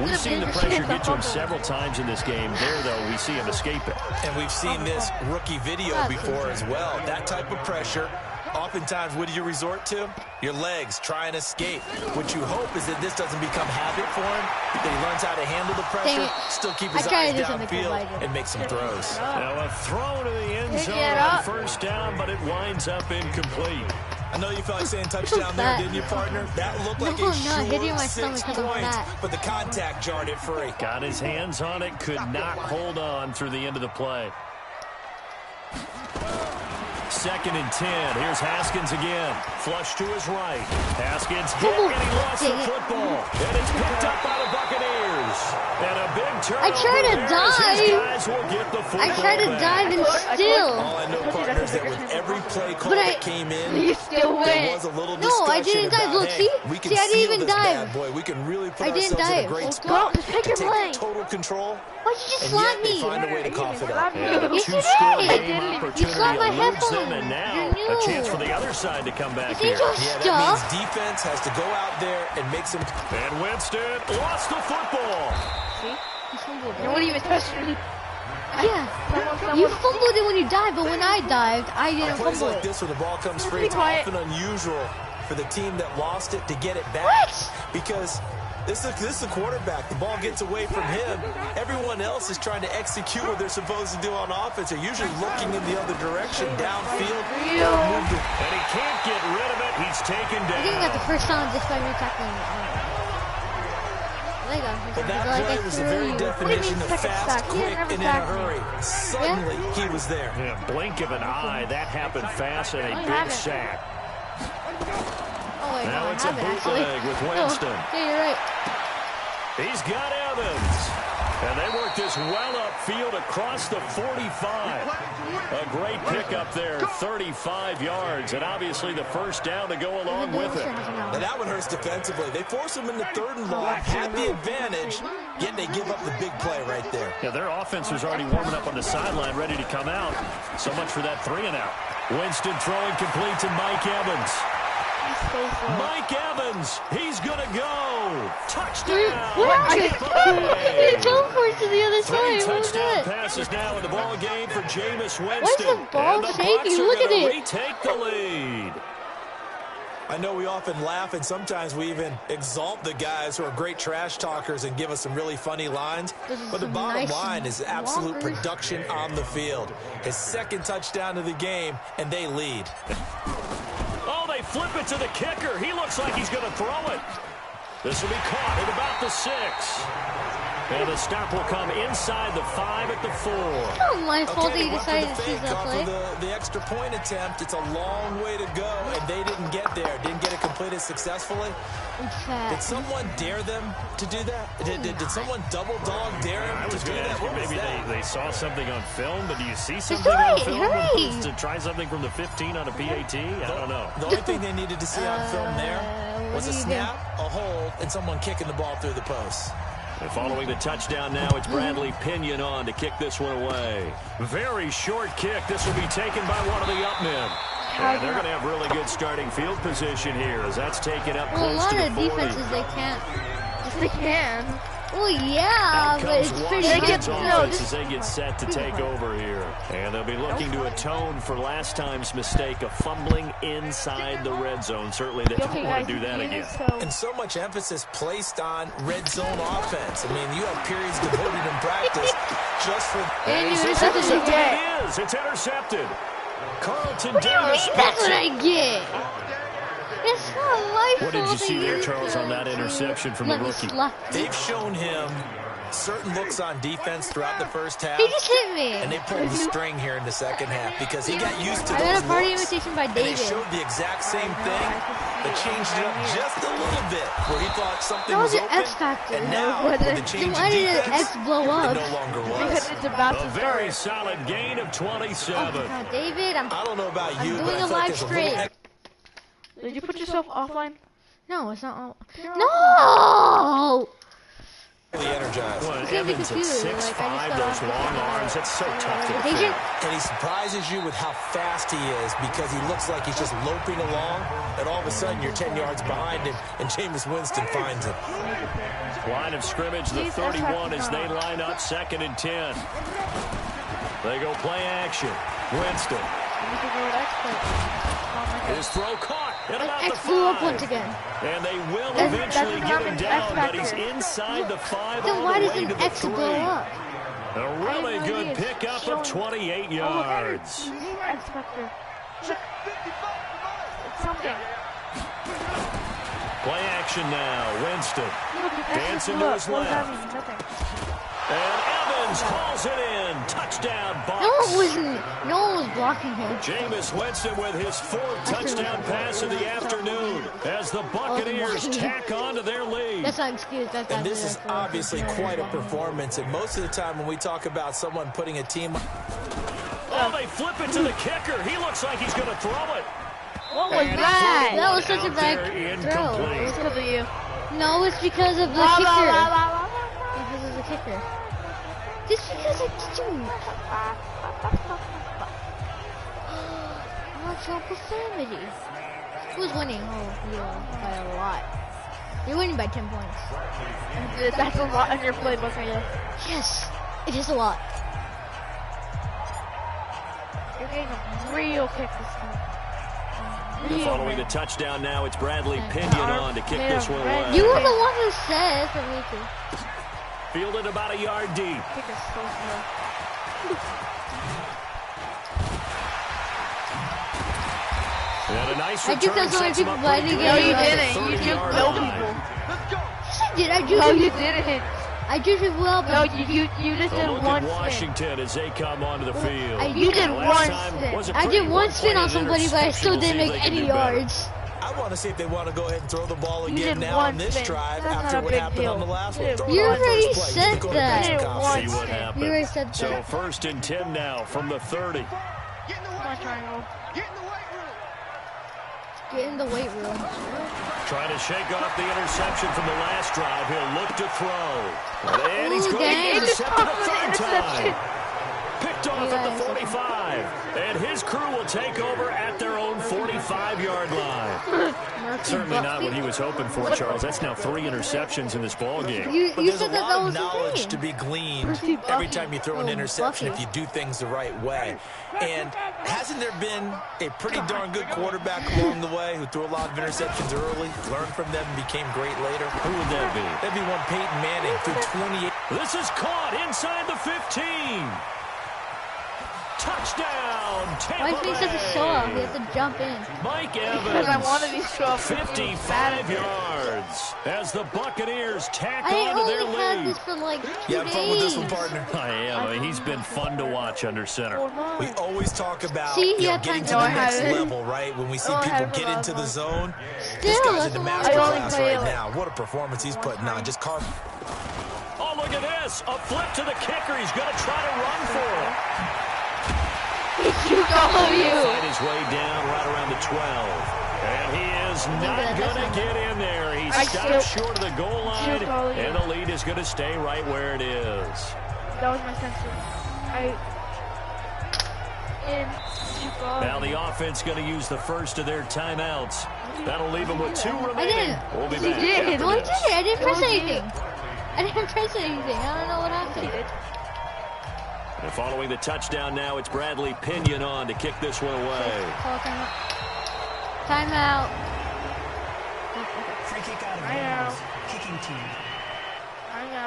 We've seen the pressure get to him several times in this game. There, though, we see him escape it. And we've seen this rookie video before as well. That type of pressure, oftentimes, what do you resort to? Your legs, try and escape. What you hope is that this doesn't become habit for him, that he learns how to handle the pressure, still keep his eyes downfield, and make some throws. Now a throw to the end zone it on up. first down, but it winds up incomplete. I know you felt like saying touchdown there, didn't you, partner? That looked like No, a I'm not hitting sure my 6 stomach because I'm points, fat. but the contact jarred it free. Got his hands on it, could not hold on through the end of the play. 2nd and 10. Here's Haskins again. Flush to his right. Haskins hit, and he lost the football. And it's picked up by the Buccaneers. And a big turnover. I tried to there as his dive. guys will get the football I tried to back. dive and still. All I know, partner, is that with every play call But that came in, You still there win. was a little No, discussion I didn't dive. about, Look, hey, see? we can See, I didn't seal even this dive. bad boy. We can really put I didn't ourselves in a dive. great Go, spot just pick to your take plane. total control, Why'd you just and slap yet they me? find a way to cough it up. Yeah, the Yes, you two-score did. game You opportunity slapped my eludes headphone. them, and now You're a new. chance for the other side to come back See, here. just Yeah, that means stuff. defense has to go out there and make some. And Winston lost the football. See? You fumbled No it. one even touched me. Yeah. You fumbled it when you dived, but when I dived, I didn't Plays fumble like it. this where the ball comes free, Be it's quiet. often unusual for the team that lost it to get it back. What? Because this is a quarterback. The ball gets away from him. Everyone else is trying to execute what they're supposed to do on offense. They're usually looking in the other direction, downfield. And he can't get rid of it. He's taken I think I got the down. first time just by me tackling But that play was the very definition of second fast, sack? He quick, never and in a sacked me. hurry. Suddenly, he was there. Yeah, blink of an eye. That happened fast and a big haven't. sack. Oh, wait, Now no, it's I a haven't actually. bootleg with Winston. Oh, yeah, you're right. He's got Evans. And they work this well upfield across the 45. A great pickup there, 35 yards. And obviously the first down to go along with it. Now that one hurts defensively. They force him into 3rd and long, had the advantage, yet they give up the big play right there. Yeah, their offense was already warming up on the sideline, ready to come out. So much for that 3-and-out. Winston throwing complete to Mike Evans. Mike Evans, he's gonna go. Touchdown. What? You teleport to the other 3 side. What was touchdown that? passes now in the ball game for Jameis Winston. Why is the ball and the shaking? Bucs are Look at gonna it. retake the lead. I know we often laugh, and sometimes we even exalt the guys who are great trash talkers and give us some really funny lines. But the bottom line is absolute production on the field. His second touchdown of the game, and they lead. Oh, they flip it to the kicker. He looks like he's going to throw it. This will be caught at about the 6. And the stop will come inside the 5 at the 4. It's not my fault that you decided to choose that play. The extra point attempt, it's a long way to go, and they didn't get there. Didn't get it completed successfully. Did someone dare them to do that? Did someone double dog dare them to do that? Maybe they saw something on film, but do you see something on film to try something from the 15 on a PAT? I don't know. The only thing they needed to see on film there was a snap, a hold, and someone kicking the ball through the post. And following the touchdown now, it's Bradley Pinion on to kick this one away. Very short kick. This will be taken by one of the up men. And they're going to have really good starting field position here as that's taken up close to the 40. A lot of defenses, they can't. Yes, they can. Well, yeah, but it's pretty hard. As they get set to take over here. And they'll be looking to atone for last time's mistake of fumbling inside the red zone. Certainly they don't want to do that again. And so much emphasis placed on red zone offense. I mean, you have periods devoted in practice just for... It's intercepted. Carlton Davis. That's what I get. It's not my fault. What did you see there, Charles, on that interception from the rookie? They've shown him certain looks on defense throughout the first half. He just hit me. And they pulled the string here in the second half because he got used to those I got a party looks. invitation by David. And they showed the exact same thing, but changed it up just a little bit where he thought something was open. X factor. And now, with the change in defense, X blow up? it no longer was. Because it's about to A very solid gain of 27. Oh, God, David, I don't know about you, doing but I a feel like live there's a stream. little... Did you put yourself offline? No, it's not all. No! Energized. Well, It's gonna be Evans at confused. 6'5", those long arms, that's so tough to defend. And he surprises you with how fast he is because he looks like he's just loping along, and all of a sudden you're 10 yards behind him, and Jameis Winston finds him. Line of scrimmage, the 31 as they line up 2nd and 10. They go play action. Winston. His throw caught at about the 5. Blew up once again. And they will eventually get him down, but he's inside the 5 Then all why the does way an to the X 3. blow up? A really good pickup of 28 yards. X Factor. It's something. Play action now. Winston. Dancing to his left. And Evans hauls it in. Touchdown, Bucs. No one was blocking him. Jameis Winston with his 4th touchdown pass of the afternoon as the Buccaneers tack on to their lead. That's not an excuse. And this is obviously quite a performance. And most of the time when we talk about someone putting a team... Oh, they flip it to the kicker. He looks like he's going to throw it. What was that? That was such a bad throw. It was because of you. No, it's because of the kicker. Because of the kicker. Just because it's you. Watch out profanity. Who's winning? Oh, you by a lot. You're winning by 10 points. That's a lot on your playbook, I guess. Yes, it is a lot. You're getting a real kick this time. Following the touchdown now, it's Bradley Pinion on to kick this one away. You were the one who said for me to. Fielded about a yard deep. Kick is so slow. And a nice I return juked so many sets him people, up but I pretty didn't good. get No, you it. didn't. You juked no people. Yes, I did. I juked No, you people. didn't. I juked people well, No, but you just A did look one at spin. Washington as they come onto the field. You did Last one time spin. was a I pretty did one spin on well-played somebody, but I still interception. didn't We'll see make if they any can do better. yards. I want to see if they want to go ahead and throw the ball You again did now one on this spin. drive That's after not a what big happened deal. on the last You one. did Throw one. it You on first already play. said Get the quarterback that. some You did confidence. See what spin. happens. You already said So that. 1st and 10 now from the 30. Get in the Come on, weight room. triangle. Get in the weight room. Get in the weight room. Trying to shake off the interception from the last drive. He'll look to throw. And he's Ooh, going to dang. intercept it a Interception. third time. Picked off off at the 45. And his crew will take over at their own 45-yard line. Certainly not what he was hoping for, Charles. That's now 3 interceptions in this ball game. You said that was knowledge to be gleaned every time you throw an interception if you do things the right way. And hasn't there been a pretty darn good quarterback along the way who threw a lot of interceptions early, learned from them, and became great later? Who would that be? That'd be one Peyton Manning threw 28. This is caught inside the 15. Touchdown, Tampa Why is he such a show off? He has to jump in. Mike Because Evans, I wanted these show off 55 yards as the Buccaneers tack I on to their only had lead. this for like 2 You have fun with this one, days. partner? I am. I mean, he's been fun to watch under center. We always talk about See, he had getting to time the to next have it. level, right? When we see Oh, I people have it get into the last zone. This Still, guy's in the that's master a lot. class right now. What a performance he's putting on. Just carve. Oh, look at this. A flip to the kicker. He's going to try to run for it. Find his way down right around the 12. And he is not going to get in there. He stopped short of the goal line, and the lead is going to stay right where it is. That was my sensor. Now the offense going to use the first of their timeouts. That'll leave them with 2 remaining. We'll be back. No, I did. I didn't press anything. I didn't press anything. I don't know what happened. And following the touchdown now, it's Bradley Pinion on to kick this one away. Call timeout. Timeout. Free kick out of bounds. Kicking team.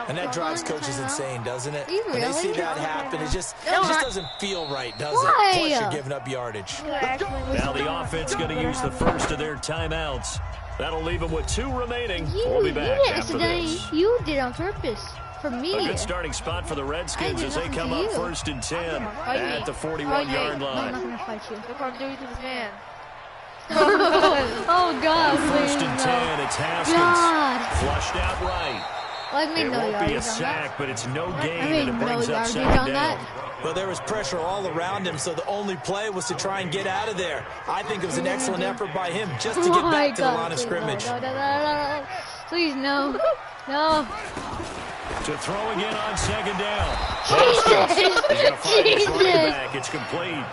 And that drives coaches insane, doesn't it? You When they see really? that happen, it just doesn't feel right, does it? Why? Plus, you're giving up yardage. Now the offense going to use the first of their timeouts. That'll leave them with 2 remaining. We'll be back after this. You did it on purpose. For me. A good starting spot for the Redskins as they come up 1st and 10 at the 41-yard No, I'm line. not going to fight you. Look what I'm doing to this man. Oh, God. 1st please, and no. 10, it's Haskins. God. Flushed out right. Well, I made It no won't be a yards on that. sack, but it's no I gain, made and it no brings up yards 2nd on down. that. Well, there was pressure all around him, so the only play was to try and get out of there. I think it was an excellent effort by him just to get Oh my back to the God, line of please, scrimmage. No. Please, no. No. To throw again on 2nd down. Jesus. He's going to find his running Jesus. back. It's complete.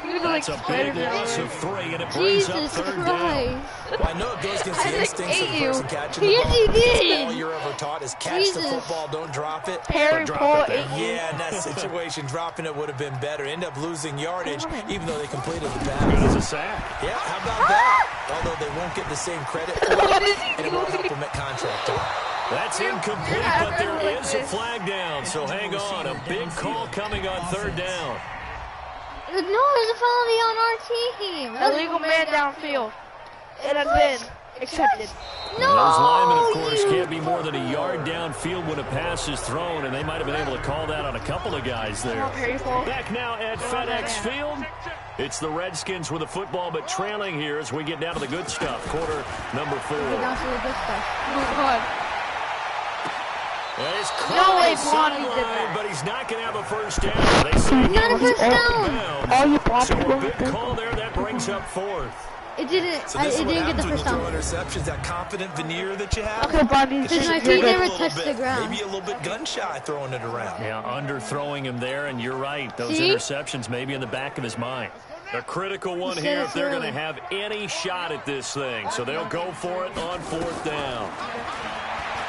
You're That's a big loss of 3, and it brings up Jesus 3rd down. Christ. Well, I know it goes against the instincts of the person catching the Yes, ball. he That's did. all you're ever taught is catch the Jesus. football, don't drop it. Perry drop Paul it there. ate you. Yeah, in that situation, dropping it would have been better. End up losing yardage, even though they completed the Good pass. as a sack. Yeah, how about that? Although they won't get the same credit for it, and it won't help them at contract time. That's incomplete, but there is a flag down, so hang on. A big call coming on 3rd down. No, there's a penalty on our team. Illegal man downfield. It has been accepted. No. Those linemen, of course, can't be more than a yard downfield when a pass is thrown, and they might have been able to call that on a couple of guys there. Perry Paul. Back now at FedEx Field. It's the Redskins with the football, but trailing here as we get down to the good stuff. Quarter number 4. Get down to the good stuff. Oh, God. He's No way caught on the Blondie did sideline, that. but he's not going to have a first down. They say Not a he was first out of down. bounds. All you blocks So a will big be call there. That brings up 4th. It didn't. So this is It what didn't get the happens first when you down. throw interceptions, that confident veneer that you have. Okay, Blondie. Because my You're feet good never a little touched bit, the ground. Maybe a little bit gun shy throwing it around. Yeah, underthrowing him there, and you're right. Those See? interceptions may be in the back of his mind. A critical one here if they're going to have any shot at this thing. So they'll go for it on 4th down.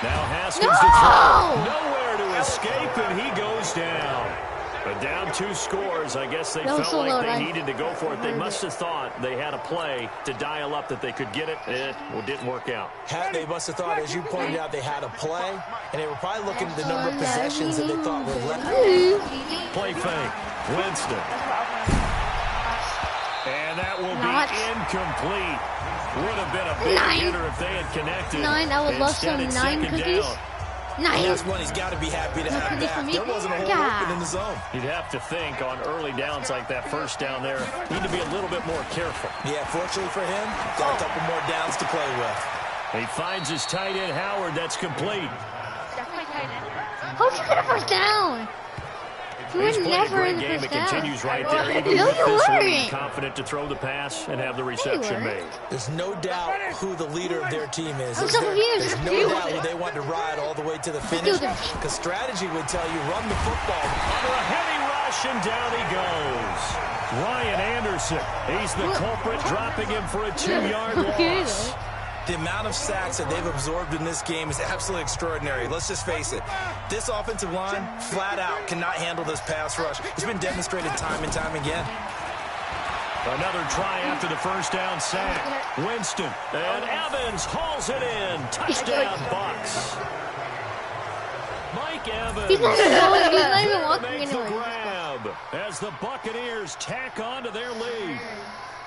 Now Haskins to throw. Nowhere to escape, and he goes down. But down 2 scores, I guess they felt like they needed to go for it. They must have thought they had a play to dial up that they could get it. It didn't work out. They must have thought, as you pointed out, they had a play, and they were probably looking at the number of possessions that they thought were left. Play fake. Winston. And that will be incomplete. Would have been a big hitter if they had connected. 9. I would love some Instead, 9 it's 2nd cookies. down. 9. That's one he's got to be happy to have cookies for back. me? There wasn't a hole God. open in the zone. You'd have to think on early downs like that first down there, need to be a little bit more careful. Yeah, fortunately for him, got a couple more downs to play with. He finds his tight end, Howard. That's complete. How'd you get a first down? You He's were played a never in great the game. first It down. continues right there. Even No, with you this lead, weren't. confident to throw the pass and have the reception made. There's no doubt who the leader of their team is. I'm so confused. There's no doubt who they want to ride all the way to the finish. do this. Because strategy would tell you run the football. Under a heavy rush. rush, and down he goes. Ryan Anderson, he's the culprit, dropping him for a 2-yard loss. The amount of sacks that they've absorbed in this game is absolutely extraordinary. Let's just face it. This offensive line, flat out, cannot handle this pass rush. It's been demonstrated time and time again. Another try after the first down sack. Winston, and Evans hauls it in. Touchdown, Bucks. Mike Evans. He's not even walking Make the anywhere. grab as the Buccaneers tack on to their lead.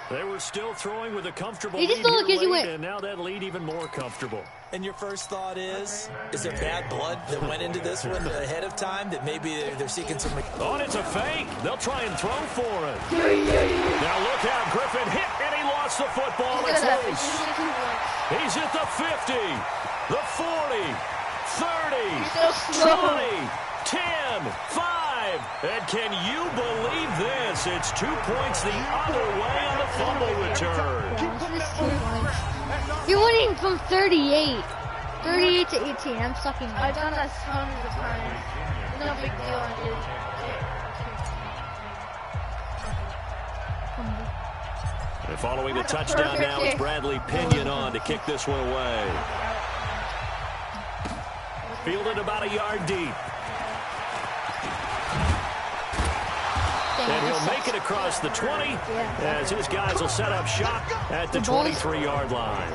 They were still throwing with a comfortable lead here late, and now that lead even more comfortable. And your first thought is there bad blood that went into this one ahead of time that maybe they're seeking some... Oh, and it's a fake. They'll try and throw for it. Now look out. Griffin hit, and he lost the football. It's loose. He's at the 50, the 40, 30, 20, 10, 5. And can you believe this? It's 2 points the other way on the fumble return. You're winning from 38. 38 to 18. I'm sucking. I've done that tons of times. No big deal, dude. And following the touchdown now, it's Bradley Pinion on to kick this one away. Fielded about a yard deep. And he'll make it across the 20 as his guys will set up shop at the 23-yard line.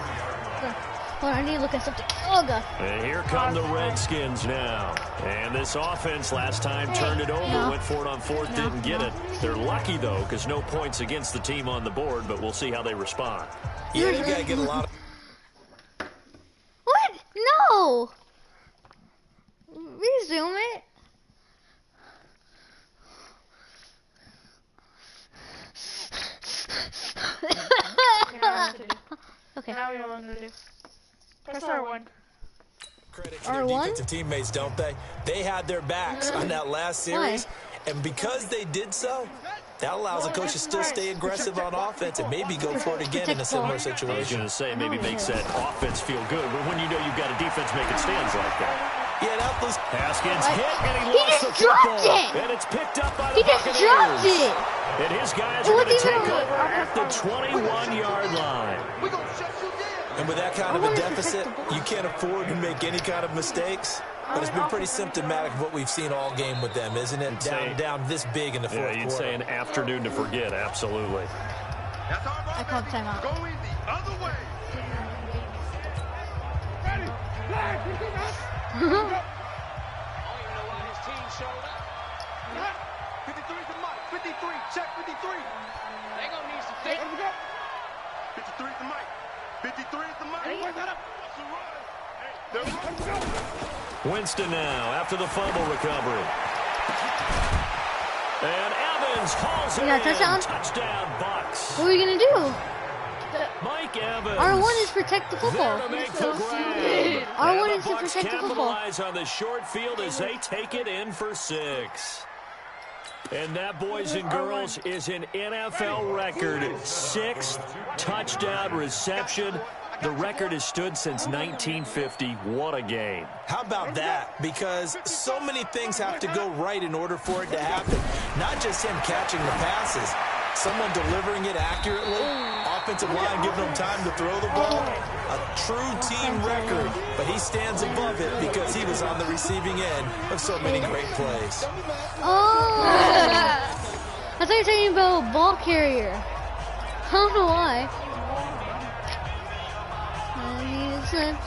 Hold on, I need to look at something. Oh, God. And here come the Redskins now. And this offense last time turned it over, went for it on fourth, didn't get it. They're lucky, though, because no points against the team on the board, but we'll see how they respond. Yeah, you got to get a lot of... What? No! Resume it. Okay. Now we know what I'm gonna do. Press R1. Credit to their defensive teammates, don't they? They had their backs on that last series, and because they did so, that allows the coach to still stay aggressive on offense and maybe go for it again in a similar I was situation. going to say, maybe makes that offense feel good, but when you know you've got a defense making stands like that. Yeah, that was... Haskins hit, and he lost the football. And it's picked up by the Buccaneers. He just dropped it. And his guys are going to take over at the 21-yard line. And with that kind of a deficit, you can't afford to make any kind of mistakes. But it's been pretty symptomatic of what we've seen all game with them, isn't it? Down this big in the fourth quarter. Yeah, you'd say an afternoon to forget, absolutely. I called timeout. Going the other way. Ready? Flag. I don't even know why his team showed up. 53 to Mike. 53. Check 53. They gonna need some things. 53 to Mike. 53 is the Mike. That's a run. Winston now after the fumble recovery. And Evans hauls it in. Touchdown, Bucks. What are we going to do? Mike Evans. R1 is protect the football. R1 is to protect the football. Capitalize on the short field as they take it in for 6. And that, boys and girls, is an NFL record. 6th touchdown reception. The record has stood since 1950. What a game. How about that? Because so many things have to go right in order for it to happen. Not just him catching the passes, someone delivering it accurately, offensive line giving him time to throw the ball. A true team record, but he stands above it because he was on the receiving end of so many great plays. Oh! I thought you were talking about a ball carrier. I don't know why.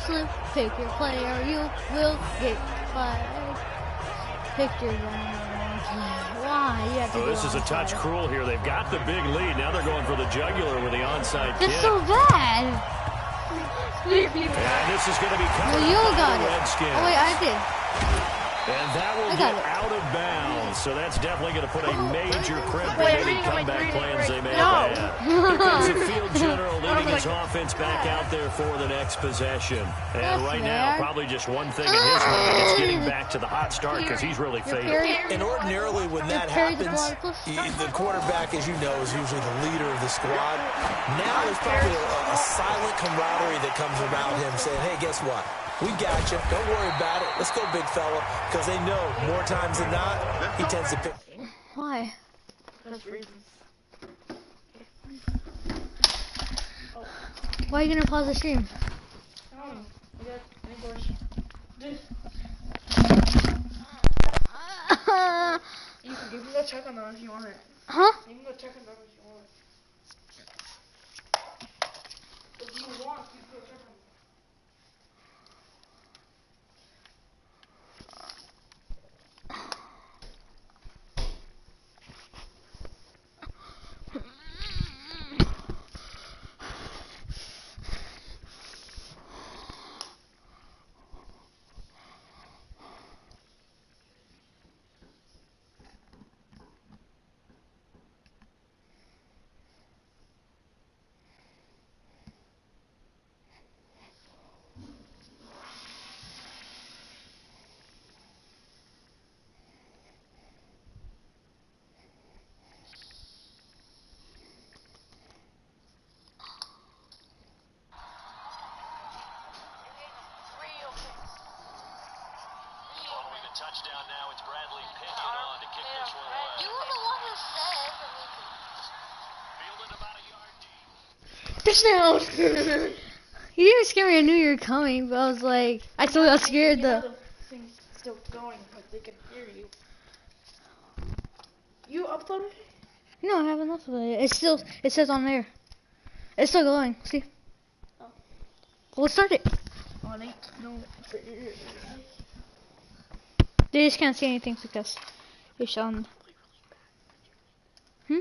Slip, pick your player, you will get fired. Pick your why? You have to this is a touch cruel here. They've got the big lead. Now they're going for the jugular with the onside kick. It's so bad. And this is going to be covered you by got the it. Redskins. Oh, wait, I did. And that will get out of bounds. So that's definitely going to put a major crimp in any comeback plans they may have had. Here comes the field general leading his offense back out there for the next possession. And right now, probably just one thing in his mind is getting back to the hot start because he's really faded. And ordinarily when that happens, the quarterback, as you know, is usually the leader of the squad. Now there's probably a silent camaraderie that comes around him saying, hey, guess what? We got you. Don't worry about it. Let's go, big fella. Because they know more times than not, he tends to pick. Why? Why? Because reasons. Why are you gonna pause the stream? You can go check on those if you want it. Huh? You can go check on those if you want. If you want, you can go check on them. Touchdown now. It's Bradley Pinion on to kick this one away. You were the one who said. Fielded about a yard deep. Touchdown! You didn't scare me. I knew you were coming, but I was like, I still got scared though. The thing's still going, but they can hear you. You uploaded it? No, I haven't uploaded it. It says on there. It's still going. See? Oh. Well, let's start it. Oh, no. They just can't see anything because it's on. Hmm?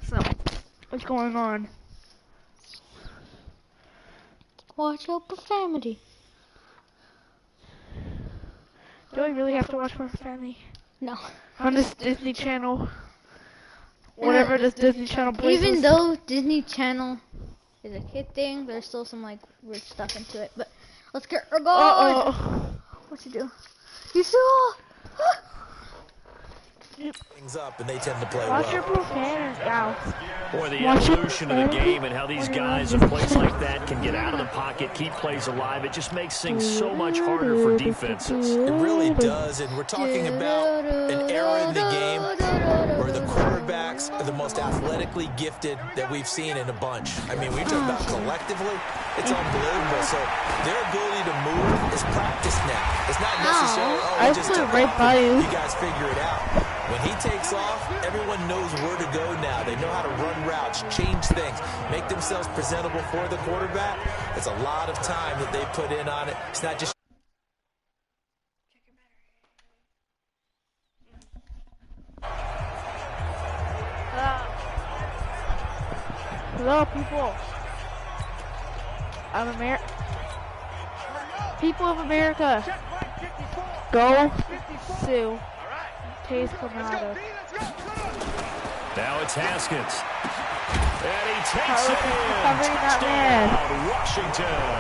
So, what's going on? Watch out for family. Do I really have to watch for family? No. On this Disney Channel? Whatever this Disney Channel plays. Even though Disney Channel is a kid thing, there's still some like weird stuff into it. But let's get our goal. What'd you do? You saw? Things up, and they tend to play Watch well. your profanity now. Boy, the evolution of the game and how these guys in plays like that can get out of the pocket, keep plays alive, it just makes things so much harder for defenses. It really does, and we're talking about an era in the game where the quarterbacks are the most athletically gifted that we've seen in a bunch. I mean, we talk about collectively, it's unbelievable. So their ability to move is practiced now. It's not necessarily, I we just put it took right off by and you. you guys figure it out. When he takes off, everyone knows where to go now. They know how to run routes, change things, make themselves presentable for the quarterback. It's a lot of time that they put in on it. It's not just... Hello, people. People of America. Go Sue. Taste Granada. Now it's Haskins. And he takes it Covering that man. Washington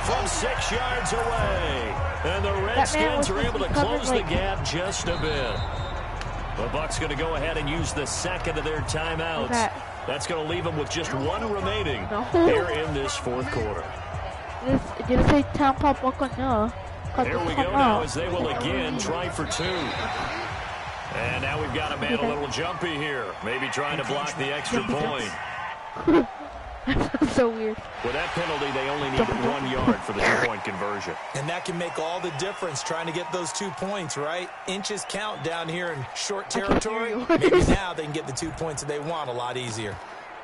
from 6 yards away. And the Redskins are able to close the gap just a bit. The Bucs going to go ahead and use the second of their timeouts. That's going to leave them with just one remaining here in this fourth quarter. Did it say Tampa Buccaneers? Here we go now as they will again try for two. And now we've got a man a little jumpy here. Maybe trying to block the extra point. That's so weird. With that penalty, they only need 1 yard for the two-point conversion. And that can make all the difference trying to get those 2 points, right? Inches count down here in short territory. Maybe now they can get the 2 points that they want a lot easier.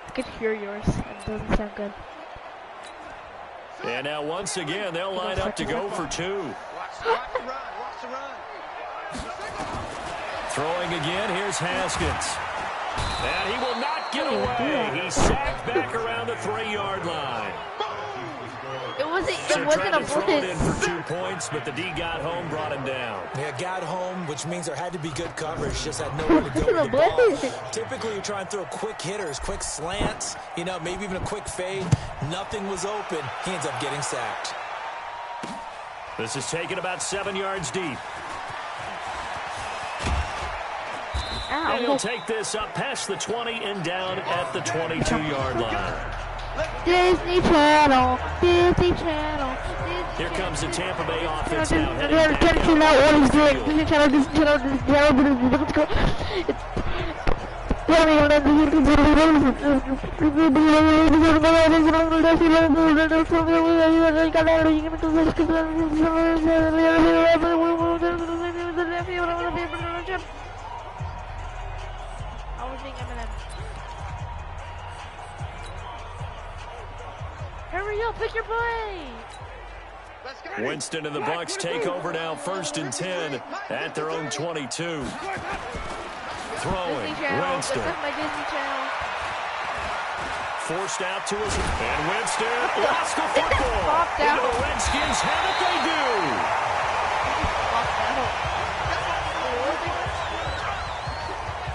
I could hear yours. That doesn't sound good. And now once again, they'll line up to go for two. Watch the run. Throwing again, here's Haskins. And he will not get away. He's sacked back around the 3-yard line. It wasn't a throw it in blitz. for 2 points, but the D got home, brought him down. Yeah, got home, which means there had to be good coverage. Just had nowhere to go with the ball. Typically, you try and throw quick hitters, quick slants, maybe even a quick fade. Nothing was open. He ends up getting sacked. This is taken about 7 yards deep. And he'll take this up past the 20 and down at the 22-yard line. Disney Channel, Disney Channel. Here comes the Tampa Bay offense now. Disney Channel, Disney Channel, Disney Channel. Let's go. Hurry up, pick your play. Winston and the Bucs take over now, 1st and 10 at their own 22. Throwing, Winston. Forced out to us, and Winston lost the football. Into the Redskins have it, they do.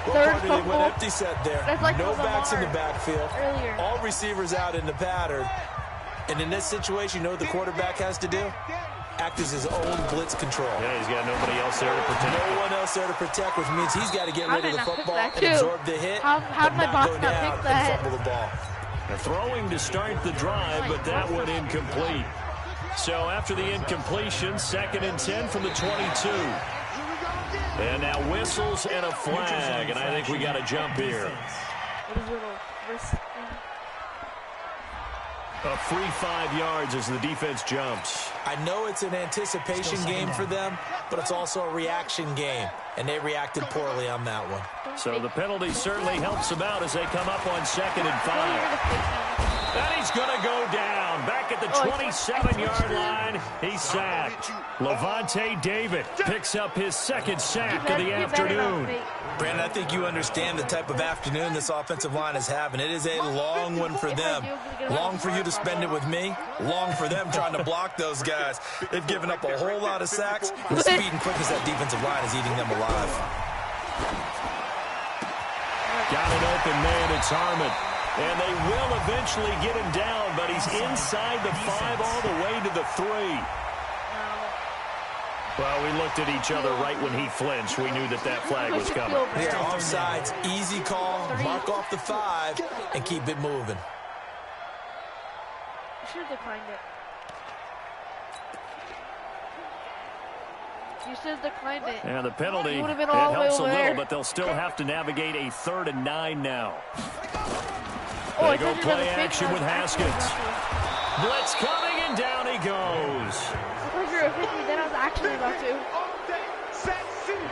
What part did they went empty set there? Like no backs in the backfield. Earlier. All receivers out in the pattern. And in this situation, you know what the quarterback has to do? Act as his own blitz control. Yeah, he's got nobody else there to protect. No one else there to protect, which means he's got to get rid of the football and absorb the hit, but not go down and fumble the ball. Throwing to start the drive, but that went incomplete. So after the incompletion, 2nd and 10 from the 22. And now whistles and a flag, and I think we got to jump here. A free 5 yards as the defense jumps. I know it's an anticipation game for them, but it's also a reaction game, and they reacted poorly on that one. So the penalty certainly helps them out as they come up on 2nd and 5. And he's going to go down. Back at the 27-yard line, he's sacked. Levante David picks up his 2nd sack of the afternoon. Brandon, I think you understand the type of afternoon this offensive line is having. It is a long one for them. Long for you to spend it with me. Long for them trying to block those guys. They've given up a whole lot of sacks. The speed and quickness that defensive line is eating them alive. Got an open man, it's Harmon. And they will eventually get him down, but he's inside the 5 all the way to the 3. Well, we looked at each other right when he flinched. We knew that that flag was coming. Yeah, offsides, easy call, mark off the 5, and keep it moving. Should have declined it. You should have declined it. And the penalty, it all helps a little, there. but they'll still have to navigate a 3rd and 9 now. Oh, they go play action with Haskins. Blitz coming, and down he goes. I thought you were 50, then I was actually about to.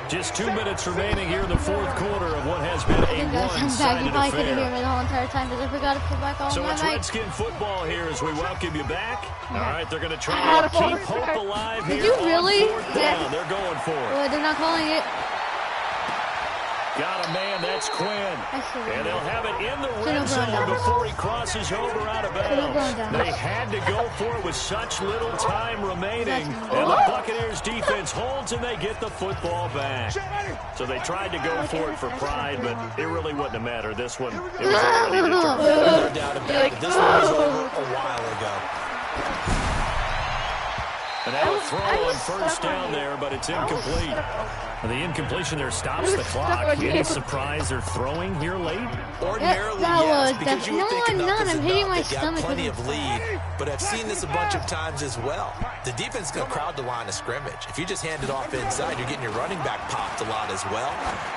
Just 2 minutes remaining here in the 4th quarter of what has been a one-sided You probably couldn't hear affair. me the whole entire time because I forgot to put back on So my it's mic. Redskin football here as we welcome you back. All right, they're going to try Had to a keep false hope start. alive Did here you really? on 4th down. They're going for it. Well, they're not calling it. Got a man, that's Quinn. And they'll have it in the red Should've zone gone down. before he crosses over out of Should've gone bounds. down. They had to go for it with such little time remaining. That's- And the Buccaneers defense holds and they get the football back. So they tried to go for it for pride, but it really wouldn't have mattered. This one, it was already determined. No doubt about it. This one was over a while ago. And now a throw on 1st down there, but it's incomplete. The incompletion there stops the clock. Any surprise they're throwing here late? Ordinarily, That yes, was because you would no, think I'm enough not. is I'm hitting enough. my They've got stomach plenty with of lead, but I've seen this a bunch of times as well. The defense is going to crowd the line of scrimmage. If you just hand it off inside, you're getting your running back popped a lot as well.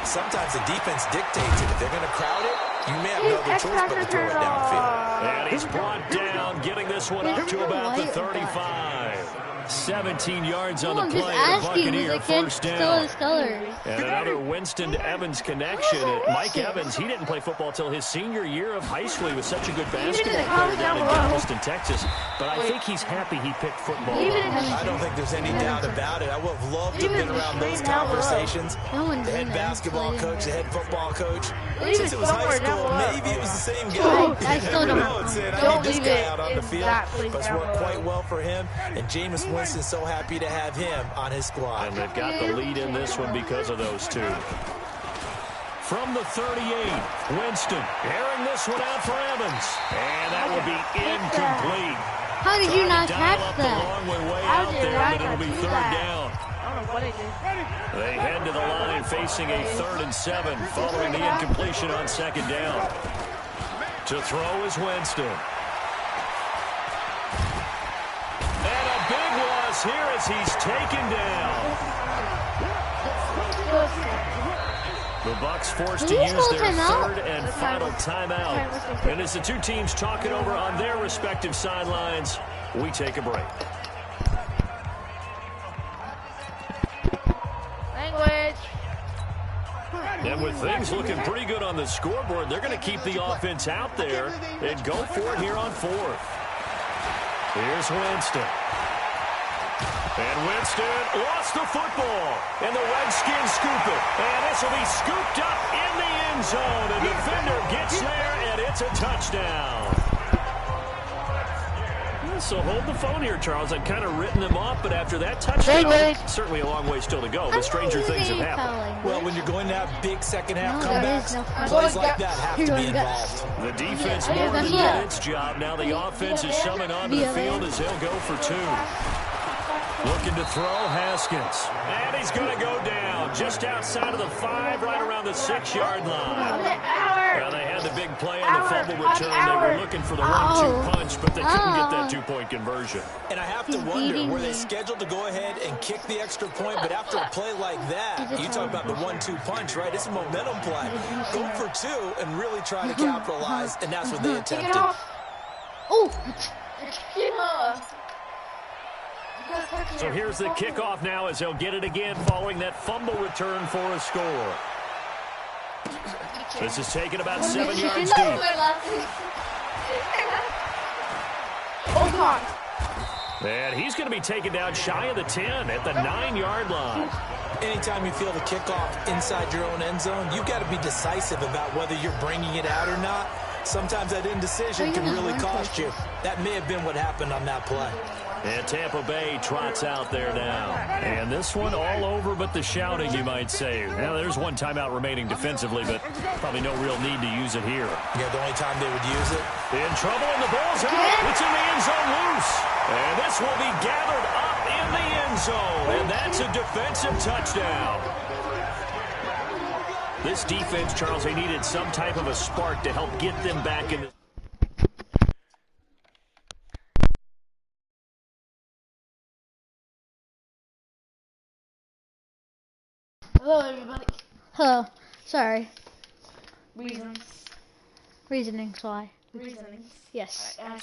Sometimes the defense dictates it. If they're going to crowd it, you may have no other choice but to throw it downfield. And he's brought down, getting this one up to about the 35. 17 yards on the I'm just play. The asking because Buccaneer I can't 1st tell down. his colors. And another Winston to Evans connection. Mike Evans, he didn't play football until his senior year of high school. He was such a good basketball player down in Galveston, Texas. But I think he's happy he picked football up. I don't think there's any doubt about it. I would have loved to have been around those conversations. No one's The head in there. basketball coach, the head football coach. Leave Since it it was high somewhere down school, below. maybe it was the same guy. I still You don't know, it's saying, I Don't need this leave guy it out on the in field. that place But it's down worked below. quite well for him. And Jameis Winston's so happy to have him on his squad. And they've got the lead in this one because of those two. From the 38, Winston airing this one out for Evans. And that will be incomplete. How did you not Dial catch up the that? long way How out did there, I but it'll not be do 3rd that? down. don't know what I did. They head to the line facing a 3rd and 7 following the incompletion on 2nd down. To throw is Winston. And a big loss here as he's taken down. The Bucks forced to use their 3rd and final timeout. And as the two teams talk it over on their respective sidelines, we take a break. Language. And with things looking pretty good on the scoreboard, they're going to keep the offense out there and go for it here on 4th. Here's Winston. And Winston lost the football. And the Redskins scoop it. And this will be scooped up in the end zone. A defender gets there, and it's a touchdown. So hold the phone here, Charles. I'd kind of written them off, but after that touchdown, certainly a long ways still to go, but stranger things have happened. Well, when you're going to have big second-half comebacks, plays like that have to be involved. The defense more than did its job. Now the offense is coming onto the field as they'll go for 2. Looking to throw, Haskins. And he's going to go down just outside of the 5, right around the 6-yard line. Well, they had the big play on the fumble return. They were looking for the 1-2 punch, but they couldn't get that 2-point conversion. And I have to wonder, were they scheduled to go ahead and kick the extra point? But after a play like that, you talk about the 1-2 punch, right? It's a momentum play. Go for 2 and really try to capitalize, and that's what they attempted. Oh! So here's the kickoff now as they'll get it again following that fumble return for a score. This is taken about 7 yards deep. And he's going to be taken down shy of the 10 at the 9-yard line. Anytime you feel the kickoff inside your own end zone, you've got to be decisive about whether you're bringing it out or not. Sometimes that indecision can really cost you. That may have been what happened on that play. And Tampa Bay trots out there now. And this one all over but the shouting, you might say. Now, there's one timeout remaining defensively, but probably no real need to use it here. Yeah, the only time they would use it. In trouble, and the ball's out. It's in the end zone loose. And this will be gathered up in the end zone. And that's a defensive touchdown. This defense, Charles, they needed some type of a spark to help get them back in the... Hello, everybody. Hello. Sorry. Reasonings. Why? Reasonings. Yes. I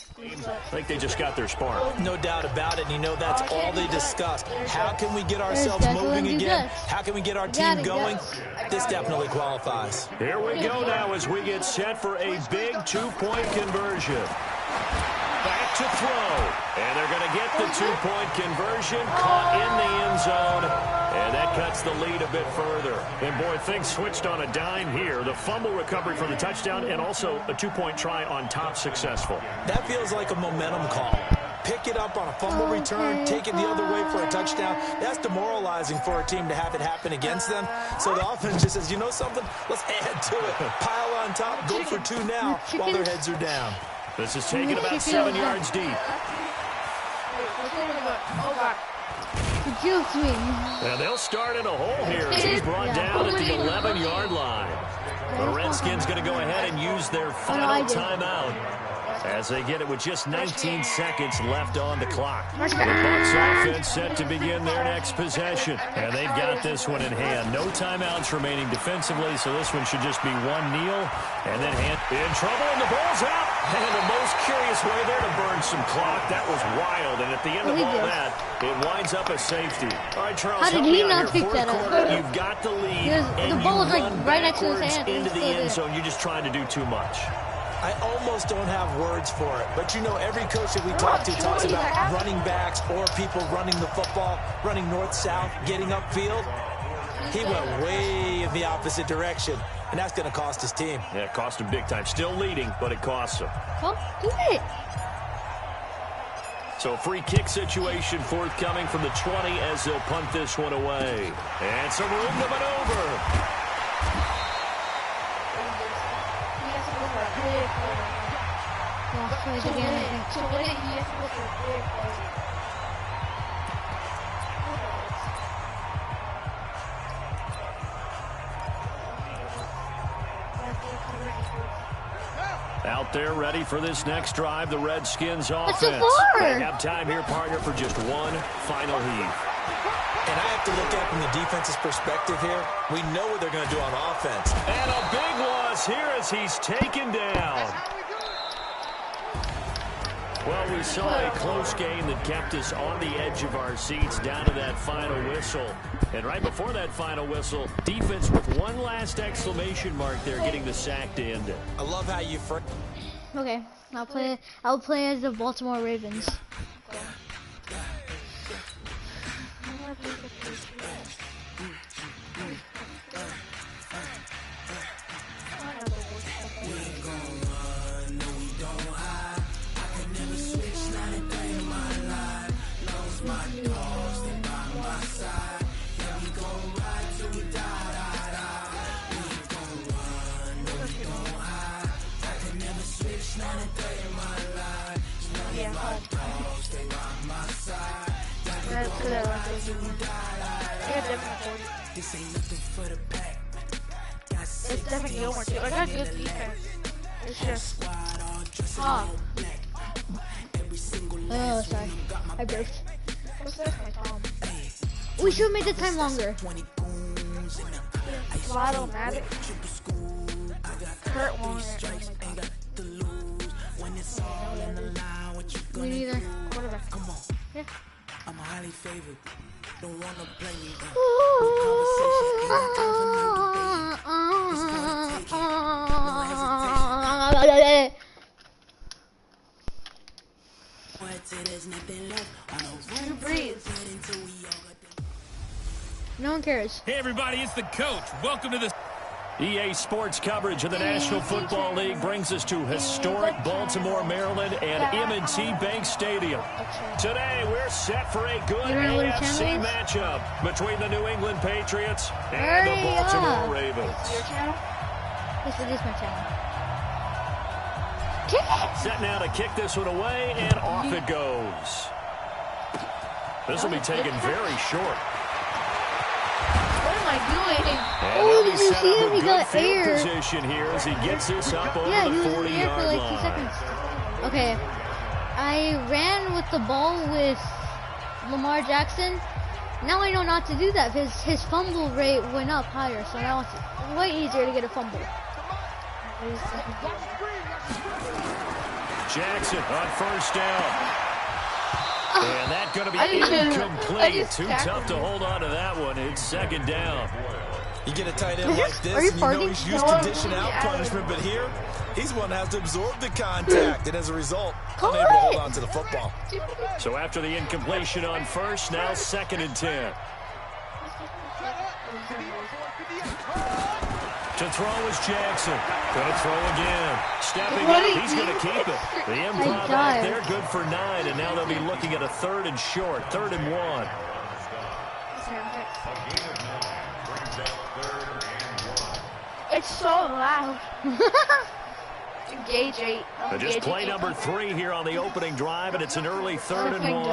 think they just got their spark. No doubt about it. And you know, that's all they discussed. How can we get ourselves moving again? How can we get our team going? This definitely qualifies. Here we go now as we get set for a big 2-point conversion. Back to throw. And they're going to get the 2-point conversion, caught in the end zone. And that cuts the lead a bit further. And, boy, things switched on a dime here. The fumble recovery for the touchdown and also a 2-point try on top successful. That feels like a momentum call. Pick it up on a fumble return, take it the other way for a touchdown. That's demoralizing for a team to have it happen against them. So the offense just says, you know something? Let's add to it. Pile on top, go for 2 now while their heads are down. This is taken about 7 yards deep. And they'll start in a hole here as he's brought down at the 11-yard line. The Redskins going to go ahead and use their final timeout as they get it with just 19 seconds left on the clock. The Bucs offense set to begin their next possession. And they've got this one in hand. No timeouts remaining defensively, so this one should just be one kneel and then hand in trouble, and the ball's out. And the most curious way there to burn some clock. That was wild, and at the end of all that, it winds up a safety. All right, Charles, how did he not pick that up? You've got the lead, and the ball was you like run right next to his backwards hand. into the end zone. You're just trying to do too much. I almost don't have words for it. But, you know, every coach that we talk to talks about running backs or people running the football, running north-south, getting upfield. He went way in the opposite direction, and that's going to cost his team. Yeah, it cost him big time. Still leading, but it costs him. Come do it. So free kick situation forthcoming from the 20 as they'll punt this one away. And some room to maneuver. Out there ready for this next drive, the Redskins offense. That's so far. They have time here, partner, for just one final heave. And I have to look at it from the defense's perspective here. We know what they're going to do on offense. And a big loss here as he's taken down. Well, we saw a close game that kept us on the edge of our seats down to that final whistle. And right before that final whistle, defense with one last exclamation mark there getting the sack to end it. I love how you... Okay, I'll play as the Baltimore Ravens. It's definitely Gilmore too. I got good defense. It's just oh, sorry. I burped. what's that? My Tom. We should have made the time longer. Lotto Madden. Kurt Warner. Me neither. Quarterback. Yeah. I'm highly favored. Don't want to play me. No one cares. Hey everybody, it's the coach. Welcome to the EA Sports coverage of the National Football League brings us to historic Baltimore, Maryland and M&T Bank Stadium. Today, we're set for a good AFC matchup between the New England Patriots and the Baltimore Ravens. Your channel? This is my channel. Kick it! Set now to kick this one away, and off it goes. This will be taken very short. What am I doing? And Oh, he'll be did you set see up him? a He good got field air. position here as he gets this up over Yeah, he the was in the air for 40-yard like 2 line. seconds. Okay. I ran with the ball with Lamar Jackson. Now I know not to do that because his fumble rate went up higher. So now it's way easier to get a fumble. Jackson on first down. And that's going to be I incomplete. just Too tough to hold on to that one. It's second down. You get a tight end like this, Are you and you know farting? he's used to dishing out punishment, but here, he's one that has to absorb the contact, and as a result, unable to hold on to the football. So after the incompletion on first, now 2nd and 10. To throw is Jackson. Going to throw again. Stepping up, he's going to keep it. The improv back there, good for 9, and now they'll be looking at a 3rd and short, 3rd and 1. It's so loud. Engage 8. Just play number 3 here on the opening drive, and it's an early 3rd and 1.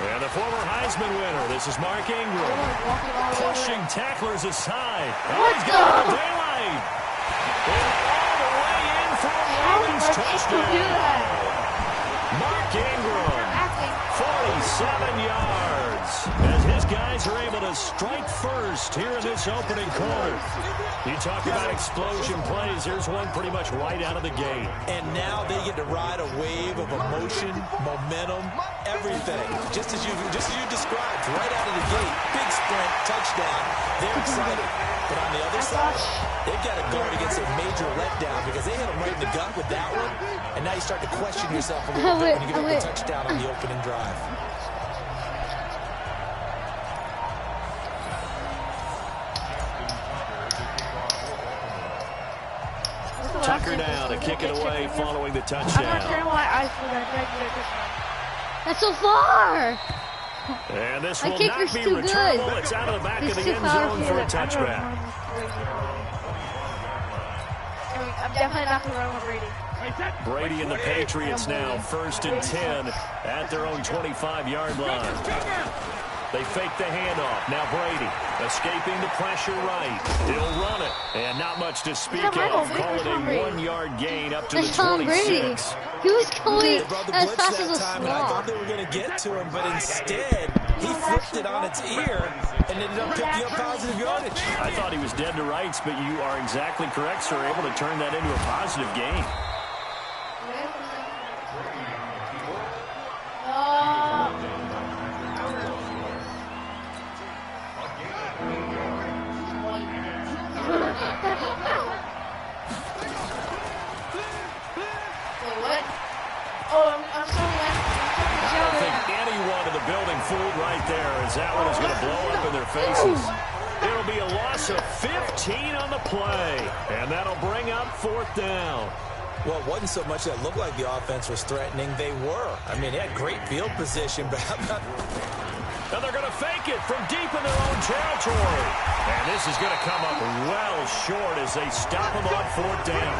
And the former Heisman winner, this is Mark Ingram. Pushing tacklers aside. Oh, he's got a daylight. And all the way in for a Ravens touchdown. Mark Ingram, 47 yards. As his guys are able to strike first here in this opening quarter. You talk about explosion plays. Here's one pretty much right out of the gate. And now they get to ride a wave of emotion, momentum, everything. Just as you described, right out of the gate. Big sprint, touchdown. They're excited. But on the other side, they've got to guard against a major letdown because they hit them right in the gut with that one. And now you start to question yourself a little bit when you get a touchdown on the opening drive. Tucker now to kick it away following the touchdown. I'm not sure why I feel that. That's so far. And this My will kicker's not be too returnable. good. It's out of the back He's of the too end zone powerful. for a touchback. I'm definitely not going to run with Brady. Brady and the Patriots now 1st and 10 at their own 25-yard line. They fake the handoff. Now Brady escaping the pressure right. He'll run it. And not much to speak of. Call it a 1-yard gain up to the 26. He was going as fast as a time, and I thought they were going to get to him, but instead he flipped it on its ear and ended up picking up positive yardage. I thought he was dead to rights, but you are exactly correct, sir. Able to turn that into a positive gain. Fooled right there, as that one is going to blow up in their faces. It'll be a loss of 15 on the play, and that'll bring up 4th down. Well, it wasn't so much that it looked like the offense was threatening. They were. I mean, they had great field position, but and they're going to fake it from deep in their own territory. And this is going to come up well short as they stop them on 4th down.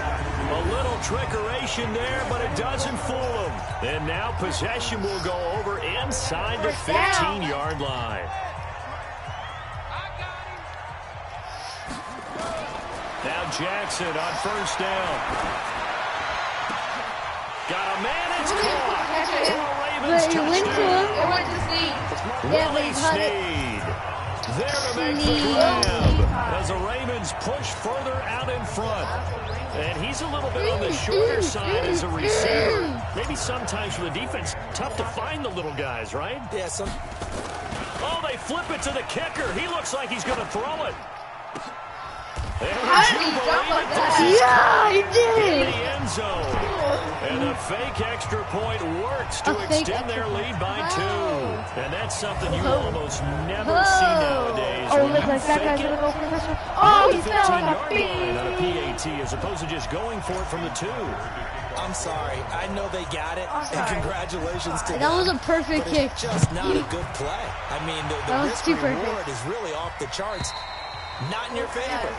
A little trickeration there, but it doesn't fool them. And now possession will go over inside the 15-yard line. Now Jackson on 1st down. Got a man, it's caught. But he went to him. Willie Snead. There to make the grab as the Ravens push further out in front. And he's a little bit on the shorter side as a receiver. Maybe sometimes for the defense, tough to find the little guys, right? Yeah, Oh, they flip it to the kicker. He looks like he's going to throw it. How did he jump like that? Yeah, he did. In the end zone. And the fake extra point works to extend their lead by 2. And that's something you almost never see nowadays. Oh, look like that guy's going to go for this one. Oh, he fell on a beat. On a PAT as opposed to just going for it from the 2. I'm sorry. I know they got it, and congratulations to them. That was a perfect kick. It's just not a good play. I mean, the risk reward is really off the charts. Not in your favor.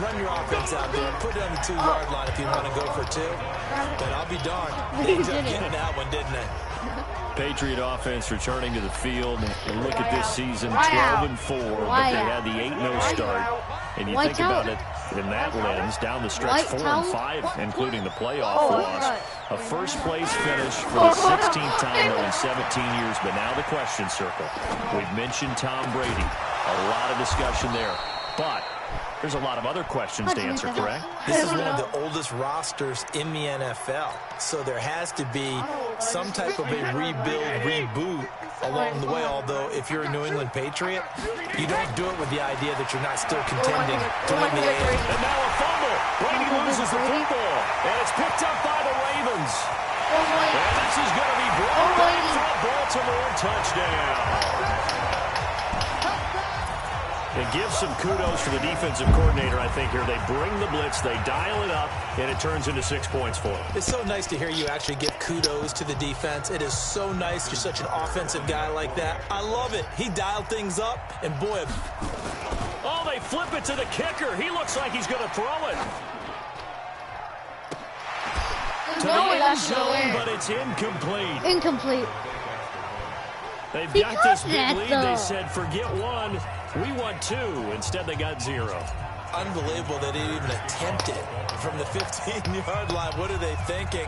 Run your offense out there. Put it on the 2-yard line if you want to go for 2. But I'll be darned. They ended up getting that one, didn't they? Patriot offense returning to the field. And look at this season, 12-4, but they had the 8-0 start. And you think about it in that lens, down the stretch 4-5, including the playoff loss. A first-place finish for the 16th time in 17 years. But now the question circle. We've mentioned Tom Brady. A lot of discussion there. But there's a lot of other questions to answer, correct? This is one of the oldest rosters in the NFL. So there has to be some type of a rebuild, reboot along the way. Although if you're a New England Patriot, you don't do it with the idea that you're not still contending to win the AFC. And now a fumble. Brady loses the football. And it's picked up by the Ravens. And this is going to be brought back for a Baltimore touchdown. And give some kudos to the defensive coordinator, I think, here. They bring the blitz, they dial it up, and it turns into 6 points for them. It's so nice to hear you actually give kudos to the defense. It is so nice. You're such an offensive guy like that. I love it. He dialed things up, and boy. Oh, they flip it to the kicker. He looks like he's going to throw it. To the end zone, but it's incomplete. Incomplete. They've got this big lead. They said, forget 1. We want 2. Instead, they got 0. Unbelievable that they even attempted from the 15-yard line. What are they thinking?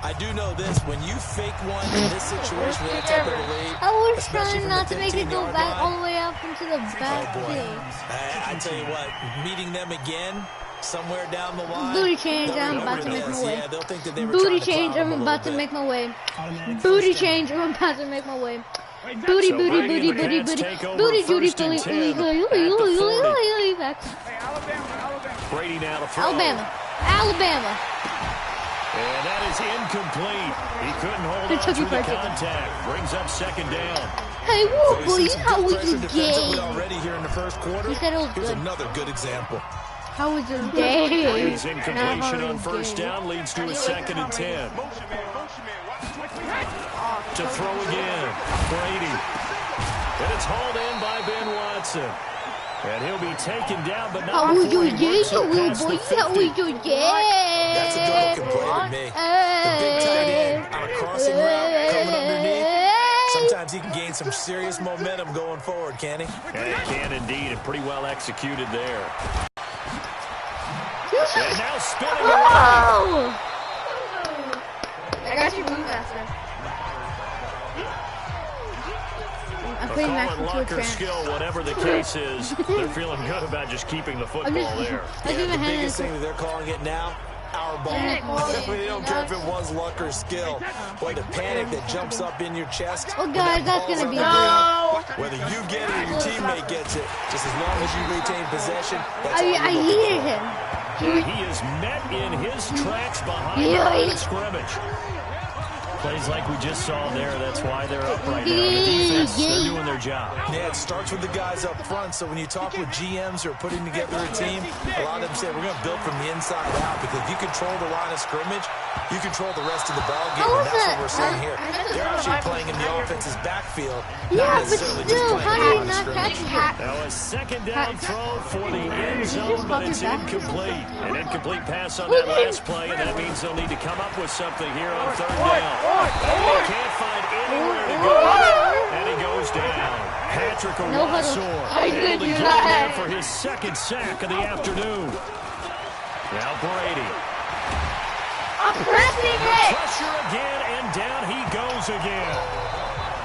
I do know this. When you fake one in this situation with that type of a lead, I was trying not to make it go back all the way up into the back. Oh, boy. I tell you what, meeting them again somewhere down the line. Booty change, I'm about to make my way. Yeah, they'll think that they were Booty change, I'm about to make my way. Booty change, I'm about to make my way. Booty, booty, booty, booty, booty. Booty, Judy, back. Brady now to throw. Alabama. And that is incomplete. He couldn't hold on to the contact. Brings up 2nd down. Hey, whoa, boy, how was your day? Already here in the first quarter. He said it was good. Here's another good example. How was your day? Brady's incompletion on 1st down leads to a 2nd and 10. To throw again, Brady. And it's hauled in by Ben Watson. And he'll be taken down, but not how was your before he day, works up little past boy? the 50. How was your day? That's a good looking play to me. The big tight end on a crossing route coming underneath. Sometimes sometimes he can gain some serious momentum going forward, can he? And he can indeed, and pretty well executed there. And now spinning around. I got you move faster. I'm playing Call Max it into a luck or trance. skill, whatever the case is, they're feeling good about just keeping the football there. I do The my hand biggest into thing that they're calling it now, our ball. Yeah. They don't care if it was luck or skill. Boy, the panic that jumps up in your chest. Oh, when guys, that that's ball's gonna on be the a ground, whether you get it or your teammate gets it, just as long as you retain possession, that's all I you're looking heated for. him. He is met in his tracks behind the line of scrimmage. Plays like we just saw there. That's why they're up right now. The defense, they're doing their job. Yeah, it starts with the guys up front. So when you talk with GMs who are putting together a team, a lot of them say we're going to build from the inside out, because if you control the line of scrimmage, you control the rest of the ball game, and that's what we're seeing here. They're actually playing in the offense's backfield, Yeah, not but necessarily just still, playing how in do the you line of not scrimmage. catch it? Now a second down throw for the end zone, but it's incomplete. An incomplete pass on that last play, and that means they'll need to come up with something here on third down. They can't find anywhere to go, and he goes down. Patrick Owasor able to get in there for his second sack of the afternoon. Now Brady. I'm pressing it. Pressure again, and down he goes again.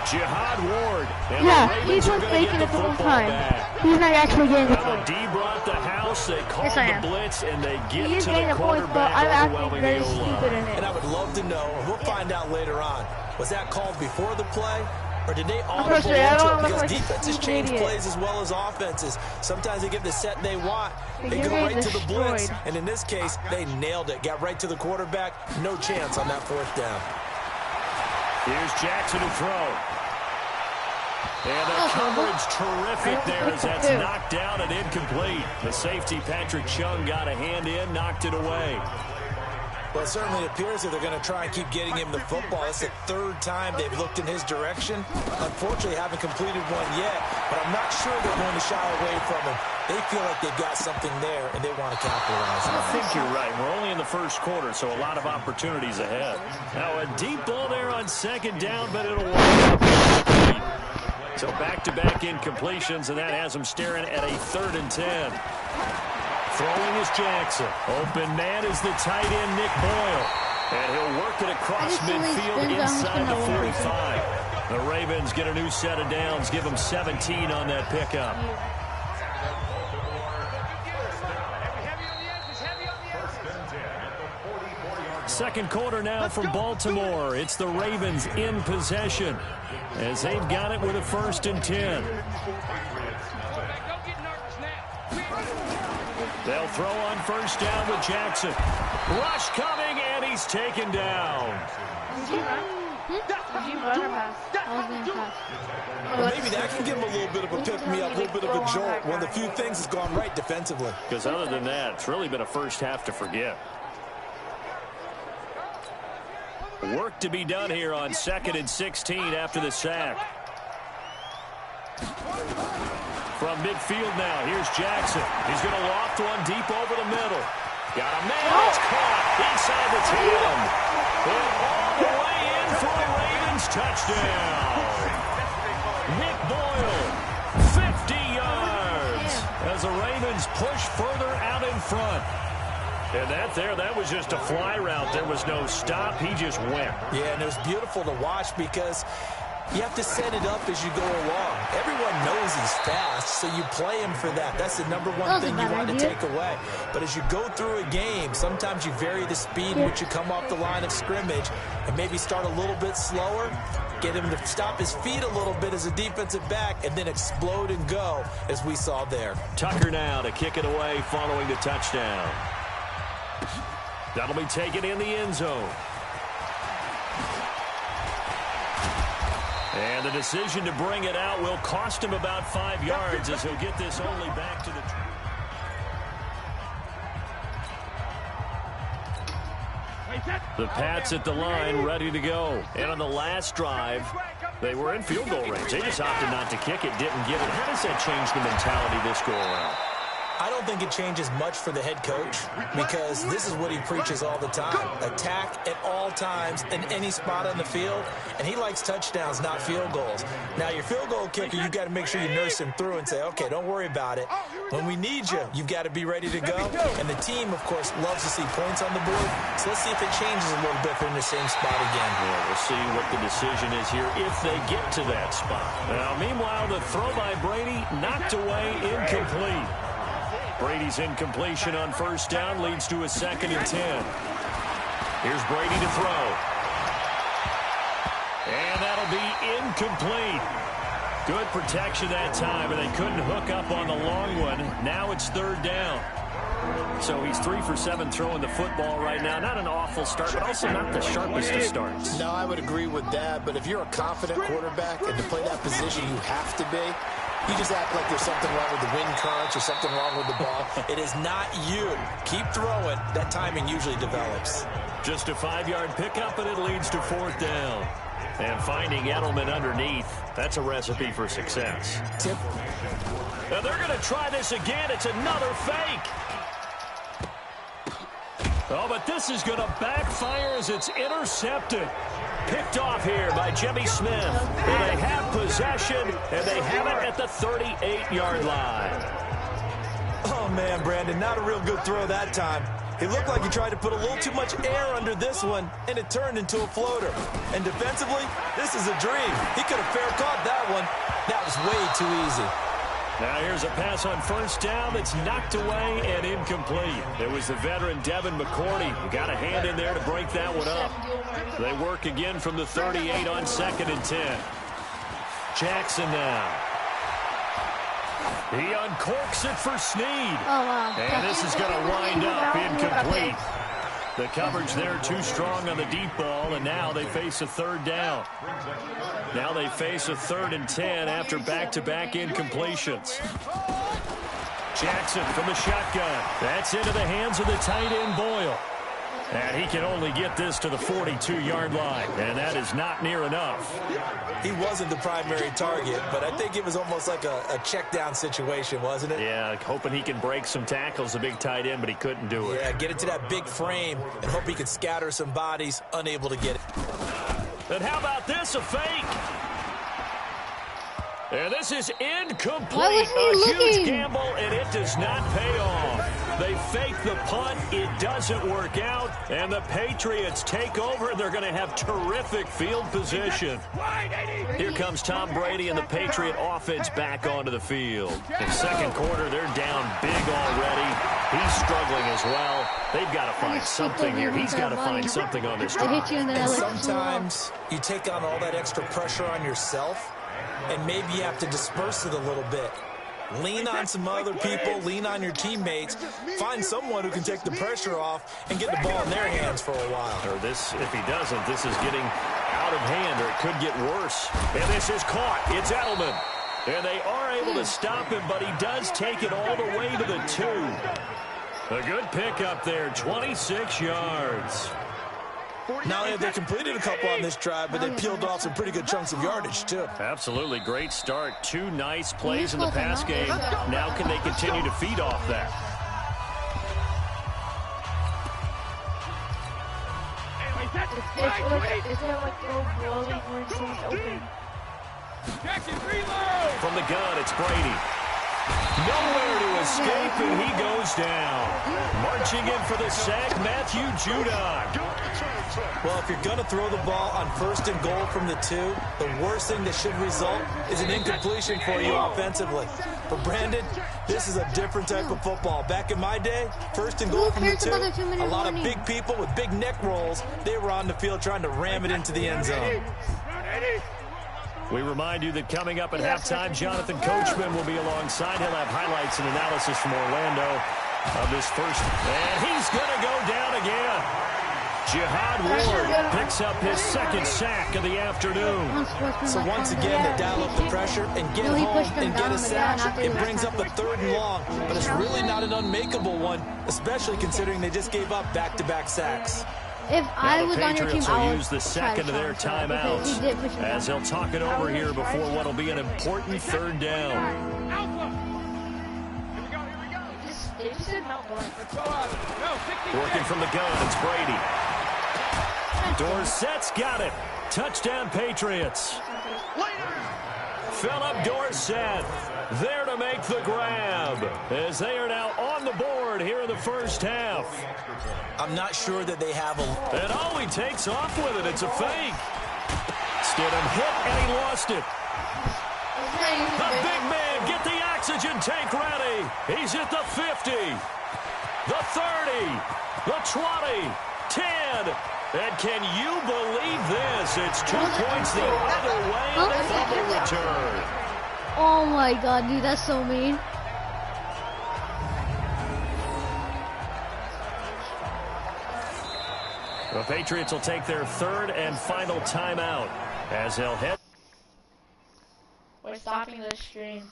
Jihad Ward. And Yeah, the he's Ravens are just going to faking get it the the whole football time. back. He's not actually getting the Well, point. the D brought the house. They called Yes, I the am. blitz, and they get He is to getting the the point, but quarterback, I'm acting overwhelming very the stupid in O-line. And it. I would love to know, and we'll find out later on, was that called before the play? Or did they audible sure, I into don't it? look Because like a defenses stupid change idiot. plays as well as offenses. Sometimes they get the set they want. They You're go getting right to the blitz. destroyed. And in this case, they nailed it. Got right to the quarterback. No chance on that fourth down. Here's Jackson to throw. And the coverage terrific there as that's knocked down and incomplete. The safety, Patrick Chung, got a hand in, knocked it away. Well, it certainly appears that they're going to try and keep getting him the football. It's the third time they've looked in his direction. Unfortunately, haven't completed one yet, but I'm not sure they're going to shy away from him. They feel like they've got something there, and they want to capitalize on it. I think you're right. We're only in the first quarter, so a lot of opportunities ahead. Now, a deep ball there on second down, but it'll wind up incomplete. So back-to-back incompletions, and that has them staring at a 3rd and 10. Throwing is Jackson. Open man is the tight end, Nick Boyle. And he'll work it across midfield inside the 45. The Ravens get a new set of downs, give them 17 on that pickup. Second quarter now from Baltimore. It's the Ravens in possession as they've got it with a 1st and 10. They'll throw on first down with Jackson. Rush coming, and he's taken down. Did you run or pass? Well, maybe that can give him a little bit of a pick-me-up, a little bit of a jolt. One of the few things that's gone right defensively. Because other than that, it's really been a first half to forget. Work to be done here on 2nd and 16 after the sack. From midfield now, here's Jackson. He's going to loft one deep over the middle. Got a man that's caught inside the 10. And all the way in for a Ravens touchdown. Nick Boyle, 50 yards. As the Ravens push further out in front. And that was just a fly route. There was no stop. He just went. Yeah, and it was beautiful to watch because you have to set it up as you go along. Everyone knows he's fast, so you play him for that. That's the number one thing you want to take away. But as you go through a game, sometimes you vary the speed in which you come off the line of scrimmage and maybe start a little bit slower, get him to stop his feet a little bit as a defensive back, and then explode and go, as we saw there. Tucker now to kick it away following the touchdown. That'll be taken in the end zone. And the decision to bring it out will cost him about 5 yards as he'll get this only back to the... The Pats at the line, ready to go. And on the last drive, they were in field goal range. They just opted not to kick it, didn't get it. How does that change the mentality this go around? I don't think it changes much for the head coach because this is what he preaches all the time. Attack at all times in any spot on the field, and he likes touchdowns, not field goals. Now, your field goal kicker, you've got to make sure you nurse him through and say, okay, don't worry about it. When we need you, you've got to be ready to go. And the team, of course, loves to see points on the board, so let's see if it changes a little bit if they're in the same spot again. Yeah, we'll see what the decision is here if they get to that spot. Now, meanwhile, the throw by Brady knocked away, incomplete. Brady's incompletion on first down leads to a 2nd and 10. Here's Brady to throw. And that'll be incomplete. Good protection that time, and they couldn't hook up on the long one. Now it's 3rd down. So he's 3 for 7 throwing the football right now. Not an awful start, but also not the sharpest of starts. No, I would agree with that, but if you're a confident quarterback and to play that position you have to be, you just act like there's something wrong with the wind currents or something wrong with the ball. It is not you. Keep throwing. That timing usually develops. Just a 5-yard pickup, and it leads to 4th down. And finding Edelman underneath, that's a recipe for success. Now they're going to try this again. It's another fake. Oh, but this is going to backfire as it's intercepted. Picked off here by Jimmy Smith. And they have possession, and they have it at the 38-yard line. Oh, man, Brandon, not a real good throw that time. It looked like he tried to put a little too much air under this one, and it turned into a floater. And defensively, this is a dream. He could have fair caught that one. That was way too easy. Now here's a pass on first down that's knocked away and incomplete. It was the veteran Devin McCourty who got a hand in there to break that one up. They work again from the 38 on 2nd and 10. Jackson now. He uncorks it for Snead. Oh, wow. And this is going to wind up incomplete. The coverage there too strong on the deep ball, and now they face a 3rd down. Now they face a 3rd and 10 after back-to-back incompletions. Jackson from the shotgun. That's into the hands of the tight end Boyle. And he can only get this to the 42-yard line, and that is not near enough. He wasn't the primary target, but I think it was almost like a check-down situation, wasn't it? Yeah, hoping he can break some tackles, the big tight end, but he couldn't do it. Yeah, get it to that big frame and hope he can scatter some bodies, unable to get it. And how about this, a fake? And this is incomplete. A huge gamble, and it does not pay off. They fake the punt. It doesn't work out. And the Patriots take over. They're going to have terrific field position. Here comes Tom Brady and the Patriot offense back onto the field. In second quarter, they're down big already. He's struggling as well. They've got to find something here. He's got to find something on this drive. And sometimes you take on all that extra pressure on yourself, and maybe you have to disperse it a little bit. Lean on some other people, lean on your teammates, find someone who can take the pressure off and get the ball in their hands for a while. Or this, if he doesn't, this is getting out of hand, or it could get worse. And this is caught. It's Edelman. And they are able to stop him, but he does take it all the way to the 2. A good pickup there, 26 yards. Not only have they completed a couple on this drive, but they peeled off some pretty good chunks of yardage, too. Absolutely. Great start. 2 nice plays in the pass game. Now can they continue to feed off that? It's like blowing when someone's open. From the gun, it's Brady. Nowhere to escape, and he goes down. Marching in for the sack, Matthew Judon. Well, if you're going to throw the ball on 1st and goal from the 2, the worst thing that should result is an incompletion for you offensively. But, Brandon, this is a different type of football. Back in my day, 1st and goal from the 2, a lot of big people with big neck rolls, they were on the field trying to ram it into the end zone. We remind you that coming up at halftime, Jonathan Coachman will be alongside. He'll have highlights and analysis from Orlando of this first. And he's going to go down again. Jihad Ward picks up his 2nd sack of the afternoon. So once again, they dial up the pressure and get home and get a sack. It brings up a 3rd and long, but it's really not an unmakeable one, especially considering they just gave up back-to-back sacks. If I was on your team, I would use the second of their timeouts as he'll talk it over here before what will be an important 3rd down. said Mount Blanc. Working from the gun, it's Brady. Dorsett's got it. Touchdown, Patriots. Philip Dorsett there to make the grab as they are now on the board here in the first half. I'm not sure that they have a... And all he takes off with it, it's a fake. Stidham hit and he lost it. The big man, get the oxygen tank ready. He's at the 50, the 30, the 20, 10. And can you believe this? It's 2 points the other way on the fumble return. Oh my god, dude, that's so mean. The Patriots will take their third and final timeout as they'll head. We're stopping the stream.